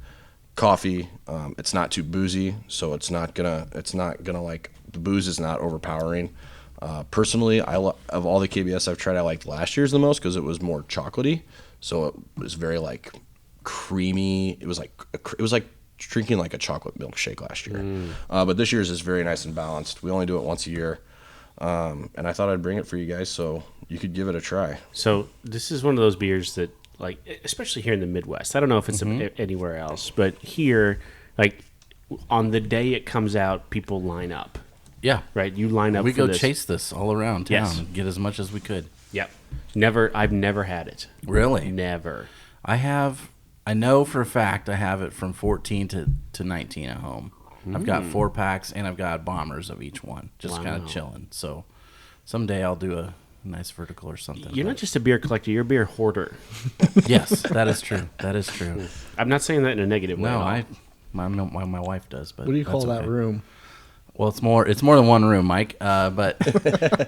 coffee. It's not too boozy, so it's not gonna like the booze is not overpowering. Personally, of all the KBS I've tried, I liked last year's the most because it was more chocolatey. So it was very like creamy. It was like drinking like a chocolate milkshake last year. But this year's is very nice and balanced. We only do it once a year, and I thought I'd bring it for you guys so you could give it a try. So this is one of those beers that, like, especially here in the Midwest. I don't know if it's anywhere else, but here, like, on the day it comes out, people line up. Yeah. Right? You line up We for go this. chase this all around town Yes. and get as much as we could. Yep. I've never had it. Really? Never. I know for a fact I have it from 14 to 19 at home. I've got 4 packs and I've got bombers of each one, just kind Wow. of chilling. So someday I'll do a nice vertical or something. You're not just a beer collector, you're a beer hoarder. Yes, that is true. That is true. I'm not saying that in a negative way. No, at all. my wife does. But what do you call that's that okay. room? Well, it's more than one room, Mike. But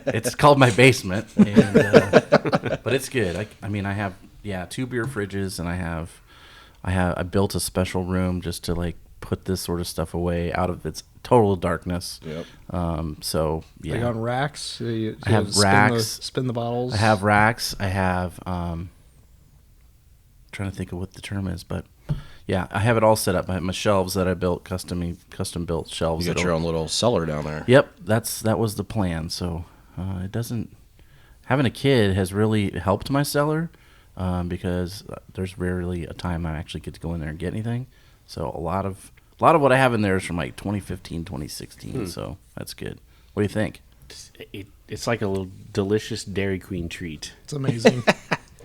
it's called my basement, and but it's good. I have 2 beer fridges, and I built a special room just to like put this sort of stuff away out of its total darkness. Yep. So yeah, Like on racks? You I have racks. Spin the bottles? I have racks. I have trying to think of what the term is, but yeah, I have it all set up. I have my shelves that I built, custom built shelves. You got your own little cellar down there. Yep, that was the plan. So it doesn't having a kid has really helped my cellar because there's rarely a time I actually get to go in there and get anything. So a lot of what I have in there is from like 2015, 2016. So that's good. What do you think? It's like a little delicious Dairy Queen treat. It's amazing.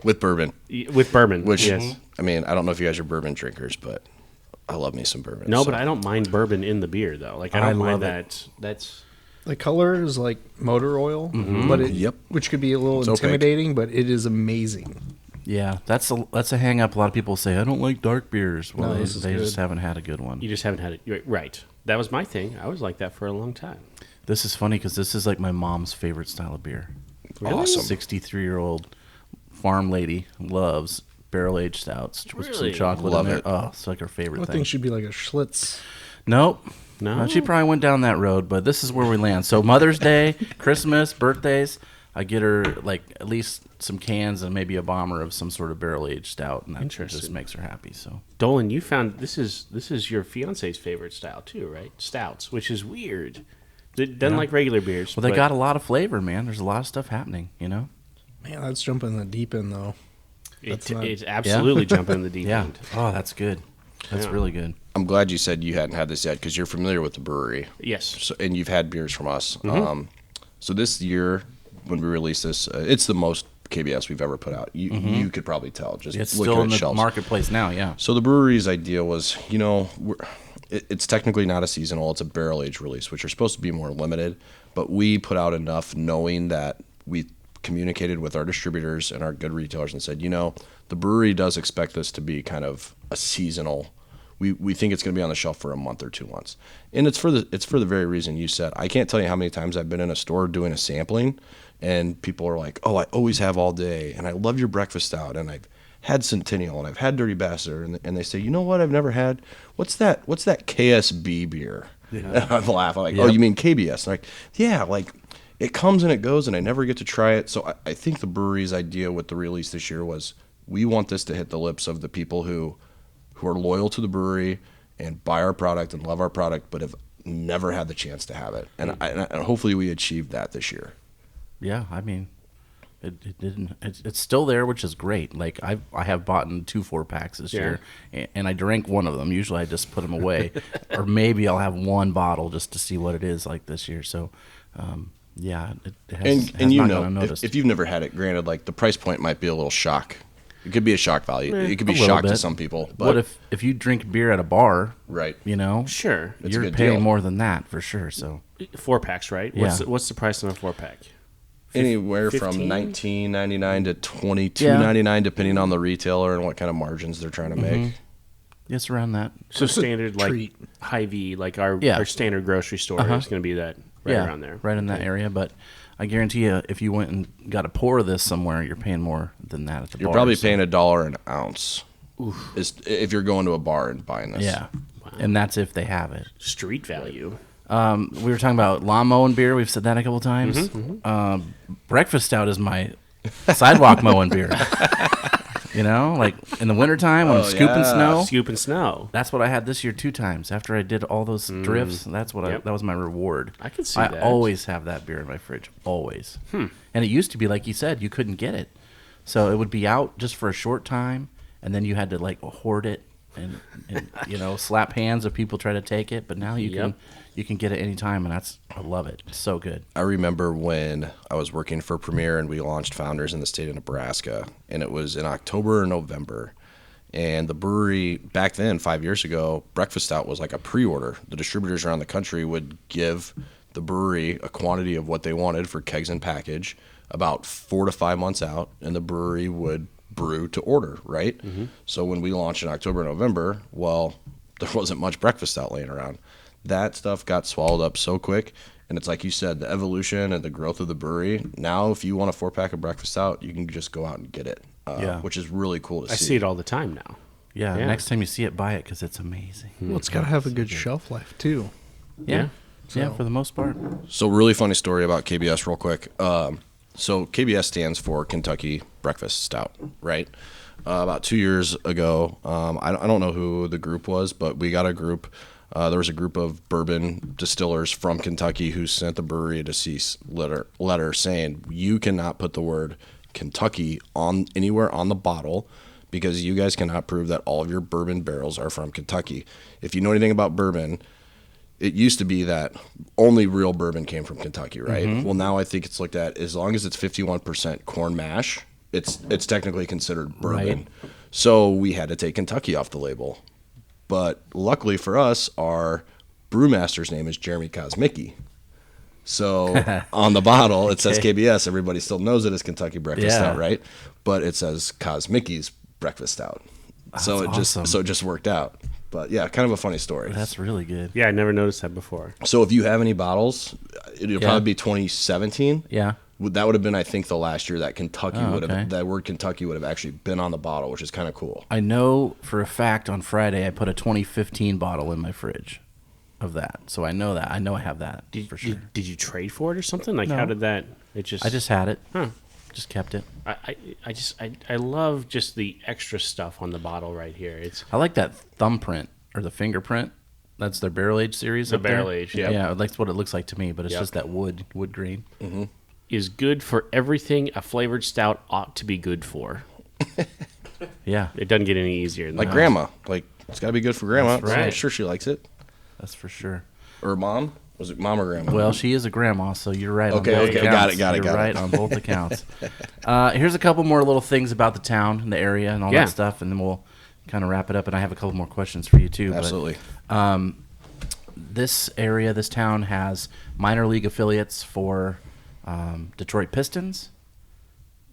With bourbon. With bourbon. Which, yes. I mean, I don't know if you guys are bourbon drinkers, but I love me some bourbon. No, so. but I don't mind bourbon in the beer, though. Like, I I don't mind love it. that. The color is like motor oil, but which could be a little intimidating, but it is amazing. Yeah, that's a hang up. A lot of people say, I don't like dark beers. Well, No, they just haven't had a good one. You just haven't had it. Right. That was my thing. I was like that for a long time. This is funny because this is like my mom's favorite style of beer. Really? Awesome. 63-year-old farm lady loves barrel-aged stouts with some Really? chocolate Love in there. it. Oh, it's like her favorite I thing. think she'd be like a Schlitz. Nope. No? She probably went down that road, but this is where we land. So Mother's Day, Christmas, birthdays, I get her like at least some cans and maybe a bomber of some sort of barrel-aged stout, and that Interesting. just makes her happy. So Dollen, you found this is your fiance's favorite style too, right? Stouts, which is weird. It doesn't like regular beers. well, they but got a lot of flavor, man. There's a lot of stuff happening, you know. Man, that's jumping in the deep end, though. it's absolutely jumping in the deep Yeah. end. Oh, that's good. That's Yeah. really good. I'm glad you said you hadn't had this yet because you're familiar with the brewery. Yes. So, and you've had beers from us. Mm-hmm. So this year, when we release this, it's the most KBS we've ever put out. You could probably tell just It's looking still at in the shelves. marketplace now, yeah. So the brewery's idea was, it's technically not a seasonal; it's a barrel aged release, which are supposed to be more limited. But we put out enough, knowing that we communicated with our distributors and our good retailers and said, the brewery does expect this to be kind of a seasonal. We think it's going to be on the shelf for a month or 2 months, and it's for the very reason you said. I can't tell you how many times I've been in a store doing a sampling, and people are like, "Oh, I always have all day, and I love your breakfast stout, and I've had Centennial, and I've had Dirty Bastard," and they say, "You know what? I've never had. What's that KSB beer?" Yeah. And I'm laughing like, "Oh, you mean KBS?" And I'm like, yeah, like it comes and it goes, and I never get to try it. So I think the brewery's idea with the release this year was we want this to hit the lips of the people who are loyal to the brewery and buy our product and love our product, but have never had the chance to have it. And hopefully we achieved that this year. Yeah, I mean, it didn't. It's still there, which is great. Like I have bought in 2 4-packs this year, and I drank one of them. Usually I just put them away, or maybe I'll have one bottle just to see what it is like this year. So, yeah, it has. And not gone unnoticed. if you've never had it, granted, like the price point might be a little shock. It could be a shock value. It could be a little shock to bit. some people. But What if you drink beer at a bar? Right. Sure. It's a you're good paying deal. more than that for sure. So 4-packs, right? Yeah. What's the price on a 4-pack? anywhere from 15? $19.99 to $22.99, depending on the retailer and what kind of margins they're trying to make. yes, around that. So standard like treat. Hy-Vee, like our Yeah. standard grocery store is going to be that right around there. right in that area. But I guarantee you, if you went and got a pour of this somewhere, you're paying more than that at the bar. You're probably so- paying $1 an ounce. If you're going to a bar and buying this. Yeah, and that's if they have it. Street value. We were talking about lawn mowing beer. We've said that a couple times. Breakfast stout is my sidewalk mowing beer. Like in the wintertime when I'm scooping snow. Scooping snow. That's what I had this year 2 times. After I did all those drifts, that's what that was my reward. I could see I that. always have that beer in my fridge, always. And it used to be like you said, you couldn't get it, so it would be out just for a short time, and then you had to like hoard it and slap hands if people try to take it. But now you can get it anytime, and I love it. It's so good. I remember when I was working for Premier and we launched Founders in the state of Nebraska, and it was in October or November. And the brewery back then, 5 years ago, breakfast stout was like a pre-order. The distributors around the country would give the brewery a quantity of what they wanted for kegs and package about 4 to 5 months out, and the brewery would brew to order, right? So when we launched in October, November, well, there wasn't much breakfast stout laying around. That stuff got swallowed up so quick, and it's like you said, the evolution and the growth of the brewery. Now, if you want a 4-pack of breakfast stout, you can just go out and get it, which is really cool to I see. see it all the time now. Yeah, Yeah. next time you see it, buy it because it's amazing. Well, it's got to have a good shelf life, too. Yeah, So- for the most part. So, really funny story about KBS, real quick. So, KBS stands for Kentucky Breakfast Stout, right? About 2 years ago, I don't know who the group was, but we got a group. There was a group of bourbon distillers from Kentucky who sent the brewery a cease letter saying, you cannot put the word Kentucky on anywhere on the bottle because you guys cannot prove that all of your bourbon barrels are from Kentucky. If you know anything about bourbon, it used to be that only real bourbon came from Kentucky, right? Well, now I think it's looked at as long as it's 51% corn mash, it's technically considered bourbon. Right. So we had to take Kentucky off the label. But luckily for us, our brewmaster's name is Jeremy Kosmicki. So on the bottle, it says KBS. Everybody still knows it as Kentucky Breakfast Stout, right? But it says Cosmicky's Breakfast Stout. So it just worked out. But yeah, kind of a funny story. That's really good. Yeah, I never noticed that before. So if you have any bottles, it'll probably be 2017. Yeah. That would have been, I think, the last year that Kentucky would have, okay. that word Kentucky would have actually been on the bottle, which is kind of cool. I know for a fact on Friday I put a 2015 bottle in my fridge of that. So I know that. I know I have that for sure. Did you trade for it or something? Like, No. how did that? It just. I just had it. Huh. Just kept it. I love just the extra stuff on the bottle right here. It's I like that thumbprint or the fingerprint. That's their barrel age series. The up there. barrel age, yeah. Yeah, that's what it looks like to me, but it's Yep. just that wood green. is good for everything a flavored stout ought to be good for. Yeah, It doesn't get any easier than Like that. grandma. Like, it's got to be good for grandma. That's So I'm right. sure she likes it. that's for sure. Or mom. Was it mom or grandma? Well, she is a grandma, so you're right. Okay, on both okay, accounts. got it. You're right on both accounts. Here's a couple more little things about the town and the area and all Yeah. that stuff, and then we'll kind of wrap it up. And I have a couple more questions for you too. but, Absolutely. this area, this town has minor league affiliates for Detroit Pistons,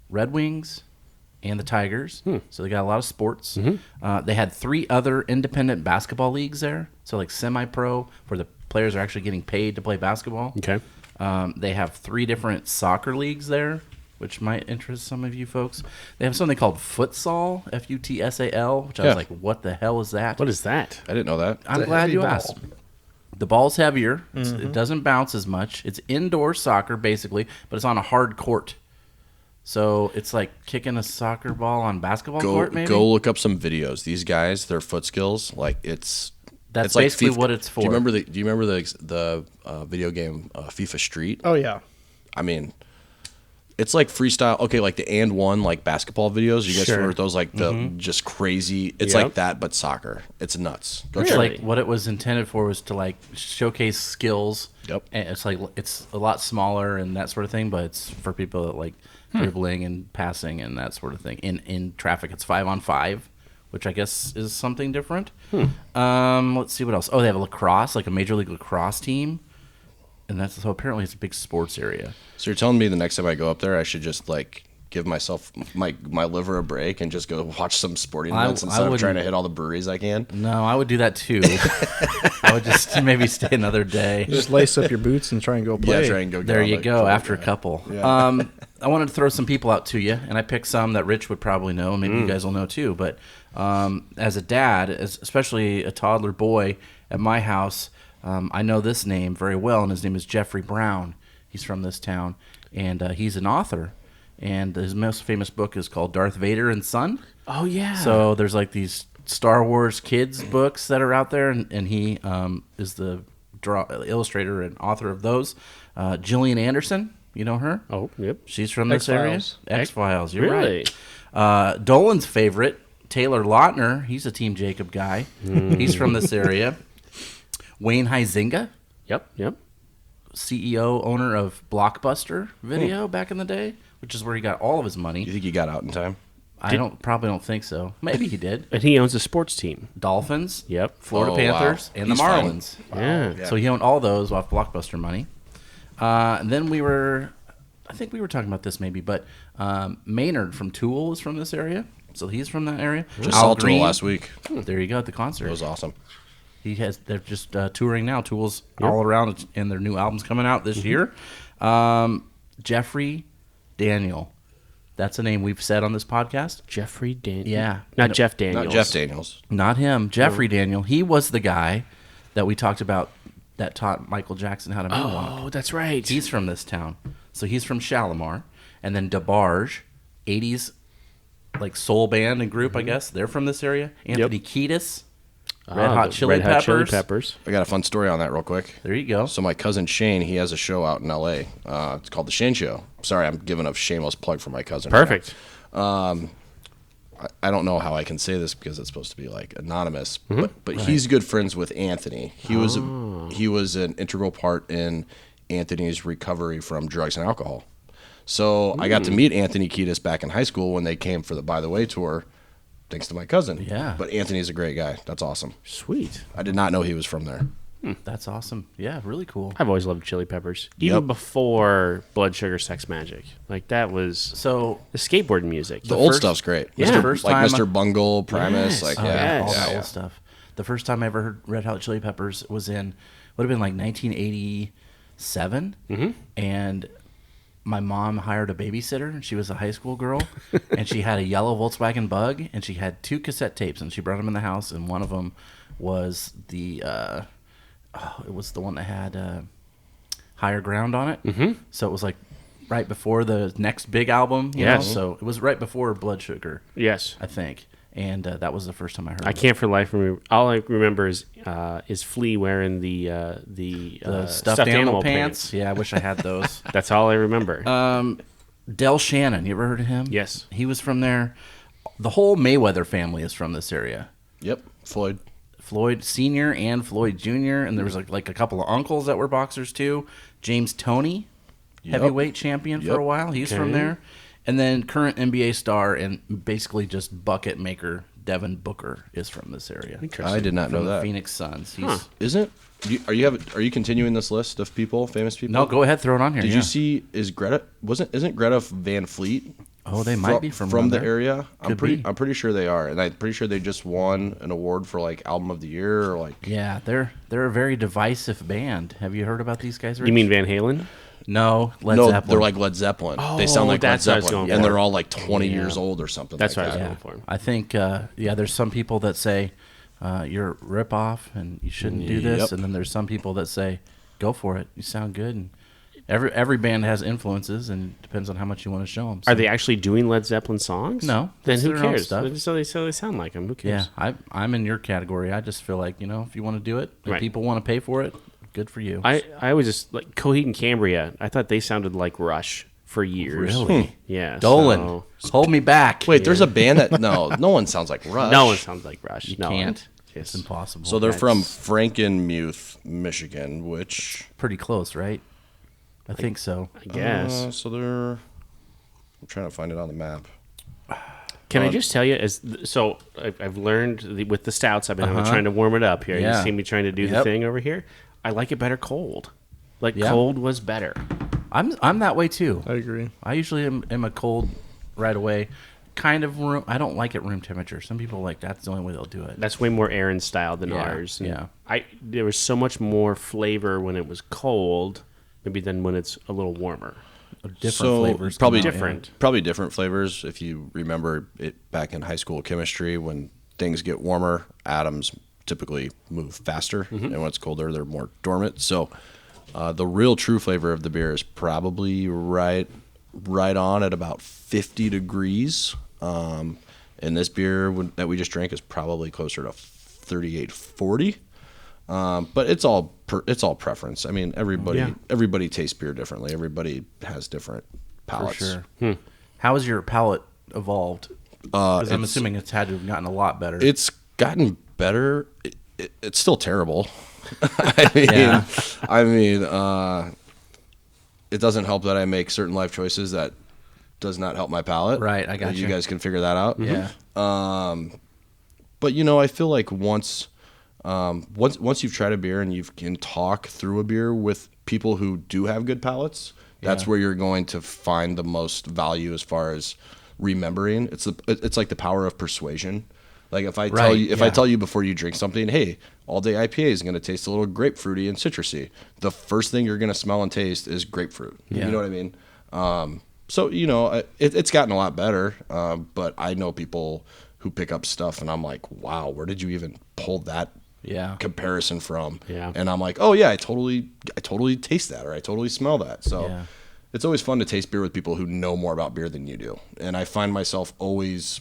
Red Wings, and the Tigers. So they got a lot of sports. They had 3 other independent basketball leagues there. So like semi-pro, where the players are actually getting paid to play basketball. Okay. They have 3 different soccer leagues there, which might interest some of you folks. They have something called futsal, Futsal, which I was Yeah. like, what the hell is that? What is that? I didn't know that. I'm a glad heavy you ball. asked. The ball's heavier. It doesn't bounce as much. It's indoor soccer, basically, but it's on a hard court. So it's like kicking a soccer ball on basketball court, maybe? Go look up some videos. These guys, their foot skills, like it's That's like basically FIFA. what it's for. Do you remember the video game FIFA Street? Oh yeah. I mean, it's like freestyle. Okay, like the and one like basketball videos. You guys Sure. remember those? Like the just crazy. It's Yep. like that, but soccer. It's nuts. Go It's check Really? like what it was intended for was to like showcase skills. Yep. And it's like it's a lot smaller and that sort of thing, but it's for people that like dribbling and passing and that sort of thing. In traffic, it's 5-on-5, which I guess is something different. Let's see what else. Oh, they have a lacrosse, like a major league lacrosse team, and that's so apparently it's a big sports area. So you're telling me the next time I go up there, I should just like give myself my liver a break and just go watch some sporting events instead of trying to hit all the breweries I can? No, I would do that too. I would just maybe stay another day. Just lace up your boots and try and go play. Yeah, try and go. There get you on the go. court. After a couple, I wanted to throw some people out to you, and I picked some that Rich would probably know, and maybe you guys will know too. But as a dad, especially a toddler boy at my house, I know this name very well, and his name is Jeffrey Brown. He's from this town, and he's an author. And his most famous book is called Darth Vader and Son. Oh yeah. So there's like these Star Wars kids books that are out there, and he is the illustrator and author of those. Gillian Anderson, you know her? Oh yep. She's from this area. X-Files. X-Files, you're Really? right. Dolan's favorite, Taylor Lautner, he's a Team Jacob guy. He's from this area. Wayne Huizinga, Yep. CEO, owner of Blockbuster Video back in the day, which is where he got all of his money. You think you got out in time? I probably don't think so. Maybe he did. And he owns a sports team. Dolphins, Yep. Florida Oh, Panthers, wow. and the He's fine. Marlins. Yeah. So he owned all those off Blockbuster money. And then I think we were talking about this maybe, but Maynard from Tool is from this area. So he's from that area. Just Al saw Tool Green, last week. There you go at the concert. It was awesome. They're just touring now. Tool's all around, and their new album's coming out this year. Jeffrey Daniel. That's a name we've said on this podcast. Jeffrey Daniels. Yeah. Not Jeff Daniels. Not Jeff Daniels. Not him. Jeffrey Daniel. He was the guy that we talked about that taught Michael Jackson how to moonwalk. Oh, that's right. He's from this town. So he's from Shalimar. And then DeBarge, 80s like soul band and group, I guess. They're from this area. Anthony Kiedis, Red Hot the Chili Red Hot Chili Peppers. Peppers. I got a fun story on that real quick. There you go. So my cousin Shane, he has a show out in L.A. It's called The Shane Show. Sorry, I'm giving a shameless plug for my cousin. Perfect. I don't know how I can say this because it's supposed to be like anonymous, but he's good friends with Anthony. He was an integral part in Anthony's recovery from drugs and alcohol. So I got to meet Anthony Kiedis back in high school when they came for the By the Way tour, thanks to my cousin. Yeah. But Anthony's a great guy. That's awesome. Sweet. I did not know he was from there. That's awesome. Yeah, really cool. I've always loved Chili Peppers, even before Blood Sugar Sex Magic. Like that was So the skateboard music. The old stuff's great. Yeah. Mr. First like time- Mr. Bungle, Primus, Yes. like Oh, yeah, yes. all yeah, that yeah. old stuff. The first time I ever heard Red Hot Chili Peppers would have been like 1987, and my mom hired a babysitter. She was a high school girl, and she had a yellow Volkswagen Bug, and she had 2 cassette tapes, and she brought them in the house, and one of them was it was the one that had Higher Ground on it. Mm-hmm. So it was like right before the next big album, you know? So it was right before Blood Sugar, Yes. I think. And that was the first time I heard I it. can't for life remember. All I remember is Flea wearing the Stuffed animal pants. Yeah, I wish I had those. That's all I remember. Del Shannon, you ever heard of him? Yes. He was from there. The whole Mayweather family is from this area. Yep, Floyd. Floyd Sr. and Floyd Jr. And there was like a couple of uncles that were boxers too. James Toney, heavyweight champion for a while. He's from there. And then current NBA star and basically just bucket maker Devin Booker is from this area. I did not know From the that. Phoenix Suns. He's, Isn't are you continuing this list of people, famous people? No, go ahead, throw it on here. Did yeah. you see? Isn't Greta Van Fleet? Oh, they might be from the around there. area. Could be. I'm pretty sure they are, and I'm pretty sure they just won an award for like album of the year or like. Yeah, they're a very divisive band. Have you heard about these guys? Rich? You mean Van Halen? No, Led No, Zeppelin. they're like Led Zeppelin. They sound like Led that's what I was Zeppelin, going and for. they're all like 20 years old or something. That's like what I was that. going for. I think, there's some people that say you're a ripoff and you shouldn't do this, Yep. and then there's some people that say go for it. You sound good, and every band has influences, and it depends on how much you want to show them. Are they actually doing Led Zeppelin songs? No, Then it's who their own cares? stuff. So they sound like them. Who cares? Yeah, I'm in your category. I just feel like if you want to do it, and Right. people want to pay for it, good for you. I was just like Coheed and Cambria. I thought they sounded like Rush for years. Really? Yeah. Dolan, hold me back. Wait, there's a band that no one sounds like Rush. No one sounds like Rush. You no, can't. Yes. It's impossible. So they're from Frankenmuth, Michigan, which pretty close, right? I think so. I guess. so they're. I'm trying to find it on the map. Can I just tell you, I've learned with the stouts, I've been trying to warm it up here. Yeah. You see me trying to do the Yep. thing over here. I like it better cold. Like Yeah. cold was better. I'm that way too. I agree. I usually am a cold right away. Kind of room. I don't like it room temperature. Some people like that's the only way they'll do it. That's way more Aaron style than Yeah, ours. And yeah. there was so much more flavor when it was cold, maybe than when it's a little warmer. Different So flavors. probably come out, different. Probably different flavors. If you remember it back in high school chemistry, when things get warmer, atoms typically move faster, and when it's colder, they're more dormant. So the real true flavor of the beer is probably right on at about 50 degrees. And this beer that we just drank is probably closer to 38, 40. But it's all preference. I mean, everybody tastes beer differently. Everybody has different For palates. sure. How has your palate evolved? Because I'm assuming it's had to have gotten a lot better. It's gotten better. It's still terrible. I mean, Yeah. It doesn't help that I make certain life choices that does not help my palate. Right, I got You you. guys can figure that out. Yeah. But I feel like once you've tried a beer and you can talk through a beer with people who do have good palates, that's Yeah. where you're going to find the most value as far as remembering. It's like the power of persuasion. Like if I tell you before you drink something, hey, all day IPA is going to taste a little grapefruity and citrusy. The first thing you're going to smell and taste is grapefruit. Yeah. You know what I mean? So it's gotten a lot better. But I know people who pick up stuff, and I'm like, wow, where did you even pull that Yeah. comparison from? Yeah. And I'm like, oh yeah, I totally taste that, or I totally smell that. So Yeah. it's always fun to taste beer with people who know more about beer than you do. And I find myself always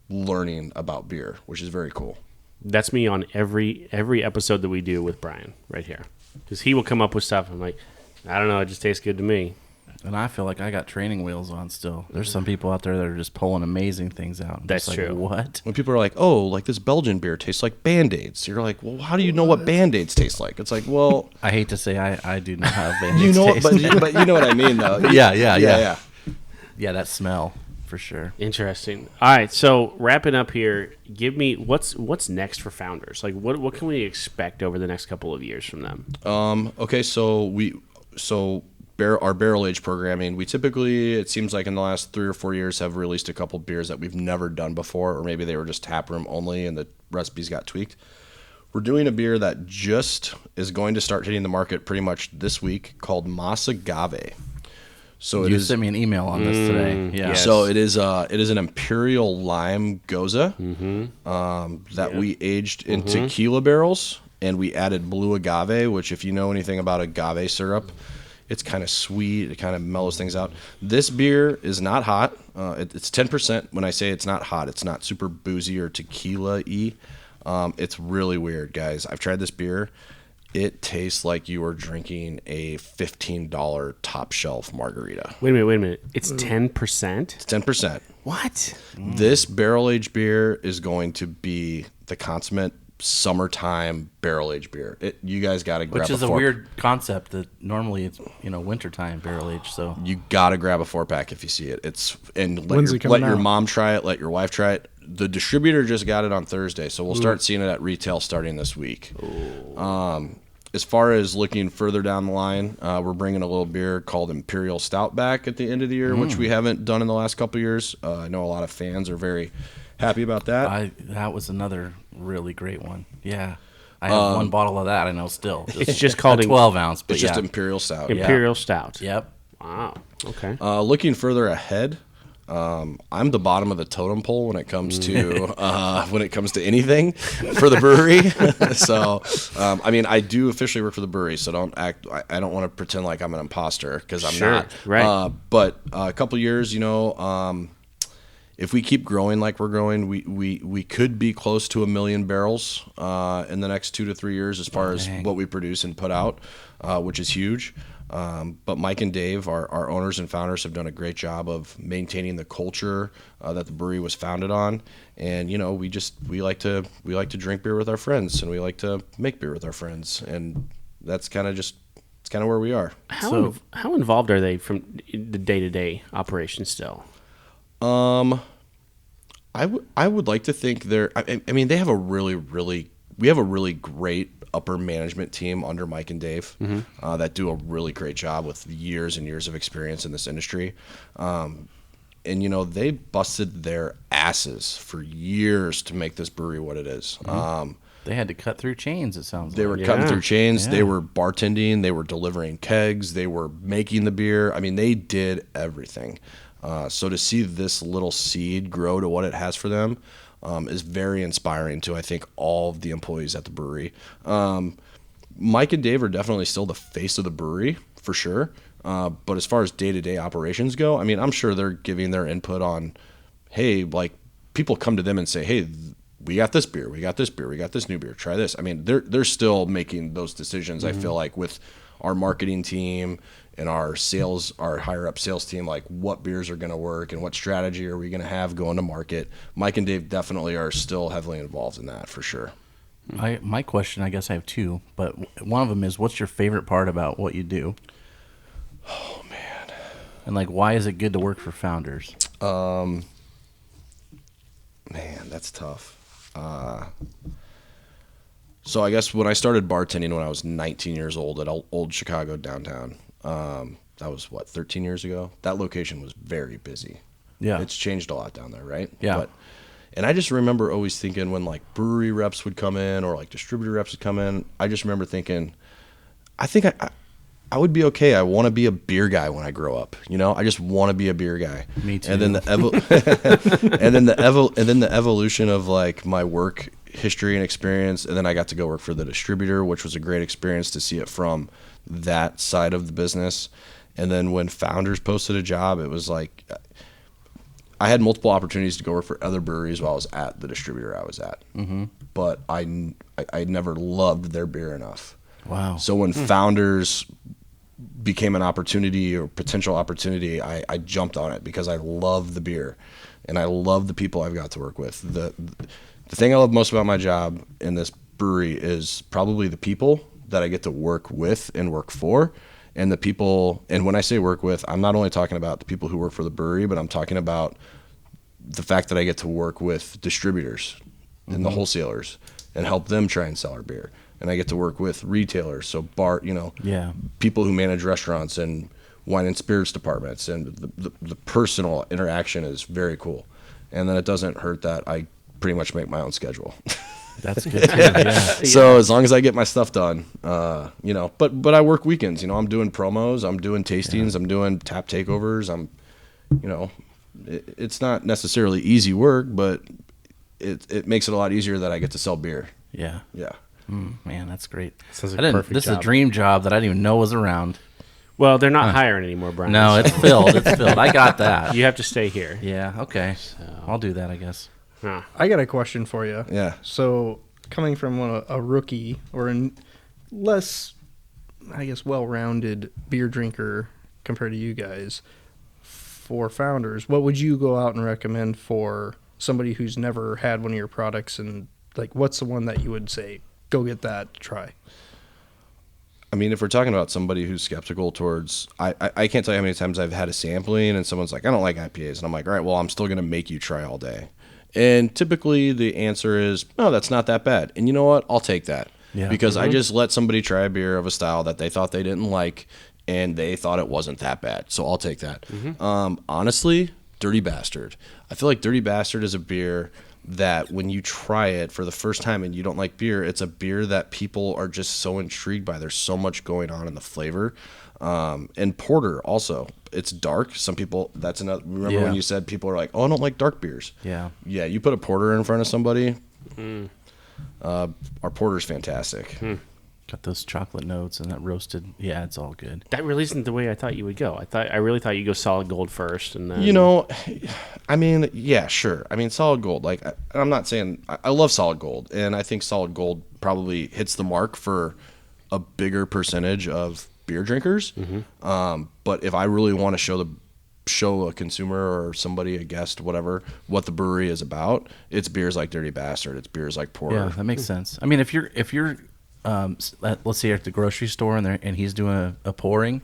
learning about beer, which is very cool. That's me on every episode that we do with Brian right here, because he will come up with stuff. I'm like, I don't know, it just tastes good to me. And I feel like I got training wheels on still. There's some people out there that are just pulling amazing things out. I'm That's just like, true. What? When people are like, oh, like this Belgian beer tastes like Band-Aids. You're like, well, how do you know what Band-Aids taste like? It's like, well, I hate to say I do not have you know, taste. but you know what I mean, though. Yeah. Yeah. Yeah, that smell. for sure. Interesting. All right, so wrapping up here, give me what's next for Founders? Like, what can we expect over the next couple of years from them? Okay, our barrel age programming, we typically, it seems like in the last 3 or 4 years, have released a couple beers that we've never done before, or maybe they were just tap room only and the recipes got tweaked. We're doing a beer that just is going to start hitting the market pretty much this week called Mas Agave. So You sent me an email on this today. Yeah. yes. So it is an imperial lime goza that we aged in tequila barrels, and we added blue agave, which if you know anything about agave syrup, it's kind of sweet. It kind of mellows things out. This beer is not hot. It's 10%. When I say it's not hot, it's not super boozy or tequila-y. It's really weird, guys. I've tried this beer. It tastes like you are drinking a $15 top shelf margarita. Wait a minute. It's 10%? It's 10%. What? This barrel-aged beer is going to be the consummate summertime barrel-aged beer. You guys got to grab Which is a a four. weird concept that normally it's, wintertime barrel age. So You got to grab a 4-pack if you see it. Let When's it coming your out? mom try it. Let your wife try it. The distributor just got it on Thursday, so we'll start seeing it at retail starting this week. As far as looking further down the line, we're bringing a little beer called Imperial Stout back at the end of the year, which we haven't done in the last couple of years. I know a lot of fans are very happy about that. that was another really great one. Yeah. I have one bottle of that, I know still. It's just called a 12 ounce, but It's just Imperial Stout. Imperial Stout. Yep. Wow. Okay. Looking further ahead, I'm the bottom of the totem pole when it comes to anything for the brewery. So, I do officially work for the brewery, so I don't want to pretend like I'm an imposter because I'm Sure, not. right. But a couple years, if we keep growing like we're growing, we could be close to 1 million barrels in the next 2 to 3 years as far as what we produce and put out, which is huge. But Mike and Dave, our owners and founders, have done a great job of maintaining the culture that the brewery was founded on. And we like to drink beer with our friends, and we like to make beer with our friends, and that's kind of where we are. How involved are they from the day-to-day operation still? I would like to think they're. They have we have a really great upper management team under Mike and Dave that do a really great job with years and years of experience in this industry. They busted their asses for years to make this brewery what it is. They had to cut through chains, it sounds They like. were cutting through chains. Yeah. They were bartending. They were delivering kegs. They were making the beer. They did everything. So to see this little seed grow to what it has for them is very inspiring to, I think, all of the employees at the brewery. Mike and Dave are definitely still the face of the brewery, for sure. But as far as day-to-day operations go, I'm sure they're giving their input on, hey, like, people come to them and say, hey, we got this beer, we got this beer, we got this new beer, try this. They're still making those decisions, I feel like, with our marketing team and our higher up sales team, like what beers are going to work and what strategy are we going to have going to market. Mike and Dave definitely are still heavily involved in that, for sure. My question, I guess I have two, but one of them is, what's your favorite part about what you do? Oh, man. And why is it good to work for Founders? Man, that's tough. So I guess when I started bartending when I was 19 years old at Old Chicago downtown, that was 13 years ago. That location was very busy. Yeah. It's changed a lot down there, right? Yeah. And I just remember always thinking when brewery reps would come in or distributor reps would come in, I just remember thinking, I think I would be okay. I want to be a beer guy when I grow up. I just want to be a beer guy. Me too. And then the evolution of my work history and experience, and then I got to go work for the distributor, which was a great experience to see it from that side of the business. And then when Founders posted a job, it was like I had multiple opportunities to go work for other breweries while I was at the distributor I was at. Mm-hmm. But I never loved their beer enough. Wow. So when Founders became an opportunity or potential opportunity, I jumped on it because I love the beer and I love the people I've got to work with. The thing I love most about my job in this brewery is probably the people that I get to work with and work for. And the people, and when I say work with, I'm not only talking about the people who work for the brewery, but I'm talking about the fact that I get to work with distributors and the wholesalers and help them try and sell our beer. And I get to work with retailers, so people who manage restaurants and wine and spirits departments, and the personal interaction is very cool. And then it doesn't hurt that I pretty much make my own schedule. That's good too. Yeah. So as long as I get my stuff done, but I work weekends. I'm doing promos, I'm doing tastings, I'm doing tap takeovers. It's not necessarily easy work, but it makes it a lot easier that I get to sell beer. Yeah. Yeah. Man, that's great. Sounds like a perfect this is a job. dream job that I didn't even know was around. Well, they're not hiring anymore, Brian. No, it's filled. It's filled. I got that. You have to stay here. Yeah, okay. I'll do that, I guess. Huh. I got a question for you. Yeah. So, coming from a rookie or a less, I guess, well-rounded beer drinker compared to you guys, for founders, what would you go out and recommend for somebody who's never had one of your products? And, like, what's the one that you would say, go get that, try? I mean, if we're talking about somebody who's skeptical towards, I can't tell you how many times I've had a sampling and someone's like, I don't like IPAs. And I'm like, all right, well, I'm still going to make you try all day. And typically the answer is, no, that's not that bad. And you know what? I'll take that. Yeah. Because I just let somebody try a beer of a style that they thought they didn't like, and they thought it wasn't that bad. So I'll take that. Honestly, Dirty Bastard. I feel like Dirty Bastard is a beer that when you try it for the first time and you don't like beer, it's a beer that people are just so intrigued by. There's so much going on in the flavor. And porter also, it's dark. Some people, that's another, remember when you said people are like, oh, I don't like dark beers. Yeah. Yeah, you put a porter in front of somebody, our porter's fantastic. Got those chocolate notes and that roasted. Yeah, it's all good. That really isn't the way I thought you would go. I really thought you'd go solid gold first, and then I mean, yeah, sure. I mean, solid gold. Like, I'm not saying I love solid gold, and I think solid gold probably hits the mark for a bigger percentage of beer drinkers. But if I really want to show a consumer or somebody, a guest, whatever, what the brewery is about, it's beers like Dirty Bastard. It's beers like porter. Yeah, that makes sense. I mean, if you're let's say you're at the grocery store and he's doing a pouring,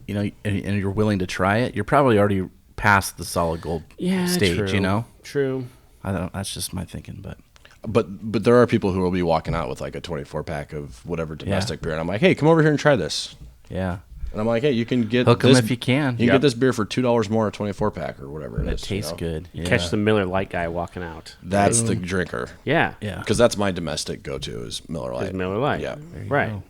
and you're willing to try it, you're probably already past the solid gold stage. True. True. I don't. That's just my thinking, but But there are people who will be walking out with like a 24-pack of whatever domestic beer, and I'm like, hey, come over here and try this. yeah, And I'm like, hey, you can get hook them this, if you can. You can get this beer for $2 more, a 24-pack or whatever And it it is. tastes good. Yeah. Catch the Miller Lite guy walking out. That's the drinker. Yeah. Yeah. Because that's my domestic go-to is Miller Lite. Is Miller Lite. Yeah. Right. go.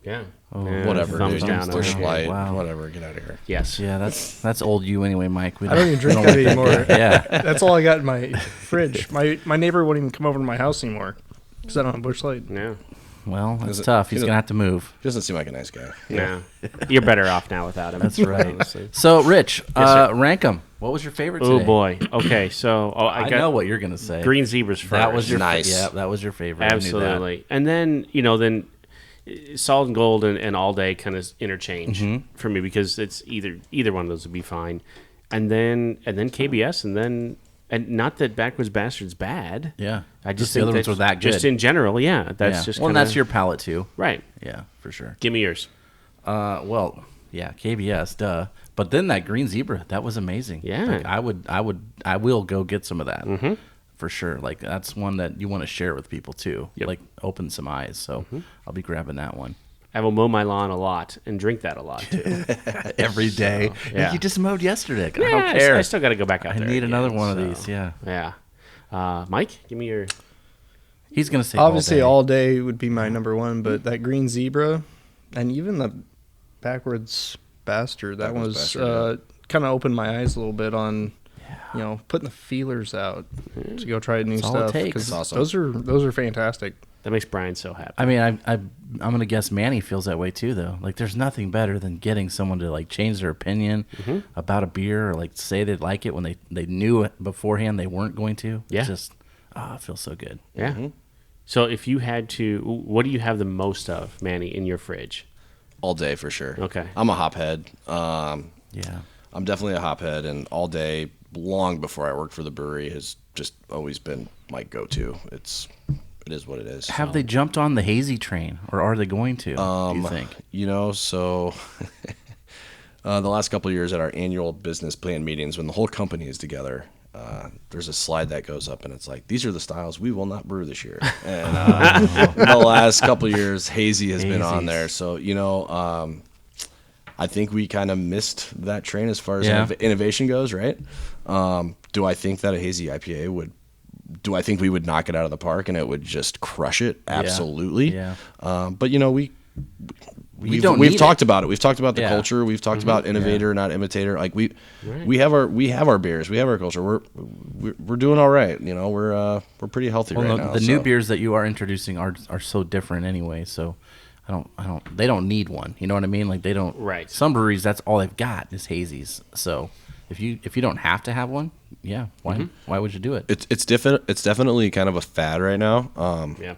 Yeah. Whatever. Thumbs Dude. down. Busch over Wow. Light. Wow. Whatever. Get out of here. Yes. Yeah, that's old you anyway, Mike. I don't even drink that anymore. Yeah. That's all I got in my fridge. My neighbor wouldn't even come over to my house anymore because I don't have Busch Light. Yeah. Well, that's Is it- tough. He's is it- gonna have to move. He doesn't seem like a nice guy. Yeah. You're better off now without him. That's right. Honestly. So, Rich, sir. rank them. What was your favorite Oh today? boy. Okay. So I got know what you're gonna say. Green Zebras first. That was your Nice. Yeah, that was your favorite. I knew that. Absolutely. And then solid and gold and all day kind of interchange for me because it's either one of those would be fine. And then KBS and not that Backwoods Bastard's bad. Yeah, I just the think other ones were that good. Just in general, yeah. That's yeah. just well, kinda, that's your palate too. right. Yeah, for sure. Give me yours. Well, yeah, KBS, duh. But then that Green Zebra, that was amazing. Yeah. Like, I will go get some of that for sure. Like that's one that you want to share with people too. Yep. Like open some eyes. So I'll be grabbing that one I will mow my lawn a lot and drink that a lot too. every day. yeah. You just mowed yesterday. I Yeah, don't care. I still got to go back out I there. need again, another one of so, these. Yeah, Yeah. Mike, give me your. he's gonna say Obviously, all all day would be my number one, but that Green Zebra and even the Backwards Bastard, that Backwards was Bastard, kind of opened my eyes a little bit on, putting the feelers out to go try new That's all it stuff. takes. 'Cause That's awesome. those are fantastic. That makes Brian so happy. I mean, I'm gonna guess Manny feels that way too, though. Like, there's nothing better than getting someone to like change their opinion about a beer, or like say they like it when they knew it beforehand they weren't going to. Yeah. It's just, it feels so good. Yeah. So if you had to, what do you have the most of, Manny, in your fridge? All day for sure. Okay. I'm a hophead. Yeah, I'm definitely a hophead, and all day, long before I worked for the brewery, has just always been my go-to. It is what it is. have they jumped on the hazy train, or are they going to? Do you think? So the last couple of years at our annual business plan meetings, when the whole company is together, there's a slide that goes up, and it's like, these are the styles we will not brew this year. And the last couple of years, hazy has been on there. So, I think we kind of missed that train as far as innovation goes, right? Do I think that a hazy IPA do I think we would knock it out of the park and it would just crush it? Absolutely. Yeah. But, we've talked about it. We've talked about the culture. We've talked about innovator, not imitator. Like we have our beers. We have our culture. We're doing all right. We're pretty healthy right now. The new beers that you are introducing are so different anyway. So they don't need one. You know what I mean? Like they don't. Right. Some breweries, that's all they've got is hazies. So if you don't have to have one, why would you do it? It's definitely kind of a fad right now.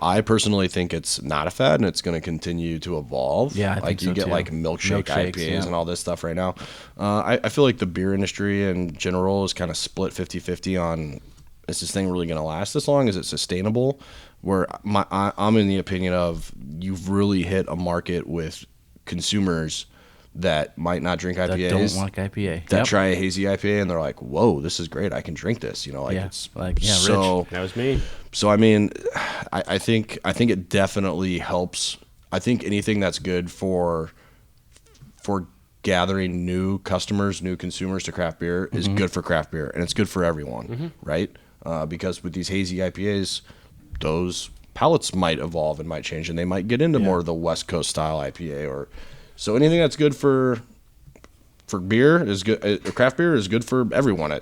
I personally think it's not a fad, and it's going to continue to evolve. Yeah, I think so, you get too. like milkshake IPAs yeah. and all this stuff right now. I feel like the beer industry in general is kind of split 50-50 on, is this thing really going to last this long? Is it sustainable? Where I'm in the opinion of, you've really hit a market with consumers that might not drink IPAs. That don't like IPA. That try a hazy IPA and they're like, "Whoa, this is great! I can drink this." Rich. So that was me. So I mean, I think it definitely helps. I think anything that's good for gathering new customers, new consumers to craft beer is good for craft beer, and it's good for everyone, right? Because with these hazy IPAs, those palates might evolve and might change, and they might get into more of the West Coast style IPA or. So anything that's good for beer is good. Craft beer is good for everyone. Our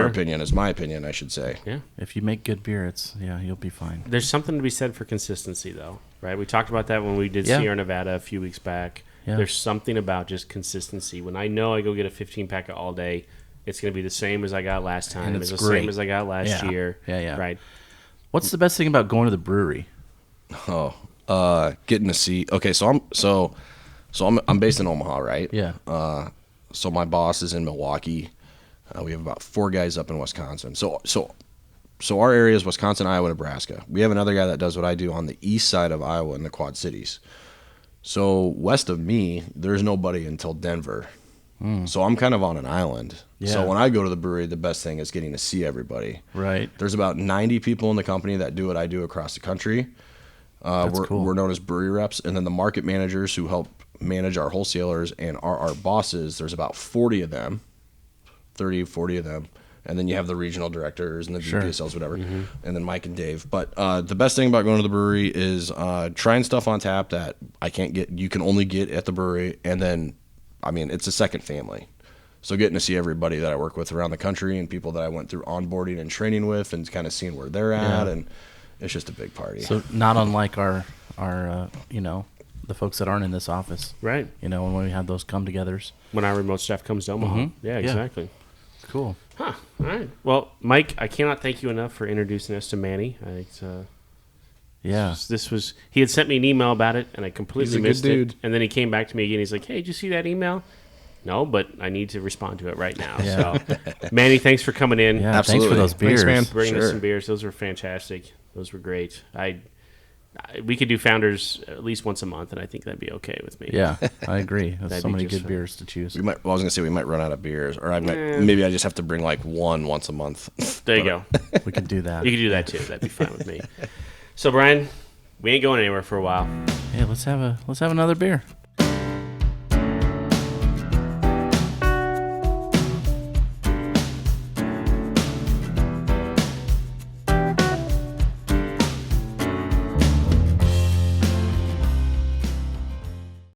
opinion. Is my opinion, I should say. Yeah. If you make good beer, you'll be fine. There's something to be said for consistency, though, right? We talked about that when we did Sierra Nevada a few weeks back. Yeah. There's something about just consistency. When I know I go get a 15-pack all day, it's going to be the same as I got last time. It's the same as I got last year. Yeah. Right. What's the best thing about going to the brewery? Getting to see. Okay, So I'm based in Omaha, right? Yeah. So my boss is in Milwaukee. We have about 4 guys up in Wisconsin. So our area is Wisconsin, Iowa, Nebraska. We have another guy that does what I do on the east side of Iowa in the Quad Cities. So west of me, there's nobody until Denver. So I'm kind of on an island. Yeah. So when I go to the brewery, the best thing is getting to see everybody. Right. There's about 90 people in the company that do what I do across the country. Cool. We're known as brewery reps, and then the market managers who help manage our wholesalers and our bosses, there's about 40 of them, 30, 40 of them. And then you have the regional directors and the VP of sales, whatever, and then Mike and Dave. But the best thing about going to the brewery is trying stuff on tap that you can only get at the brewery. And then, it's a second family. So getting to see everybody that I work with around the country and people that I went through onboarding and training with and kind of seeing where they're at. And it's just a big party. So not unlike our the folks that aren't in this office. Right. When we have those come-togethers. When our remote staff comes to Omaha. Yeah, exactly. Cool. Huh. All right. Well, Mike, I cannot thank you enough for introducing us to Manny. He had sent me an email about it, and I completely missed it. And then he came back to me again. He's like, "Hey, did you see that email?" No, but I need to respond to it right now. Yeah. So, Manny, thanks for coming in. Yeah, absolutely. Thanks for those beers. Thanks, man. Bringing us some beers. Those were fantastic. Those were great. We could do Founders at least once a month, and I think that'd be okay with me. Yeah, I agree. There's so many good fun. beers to choose. I was going to say we might run out of beers, or maybe I just have to bring like one once a month. There you go. We could do that. You could do that too. That'd be fine with me. So, Brian, we ain't going anywhere for a while. Yeah, let's have another beer.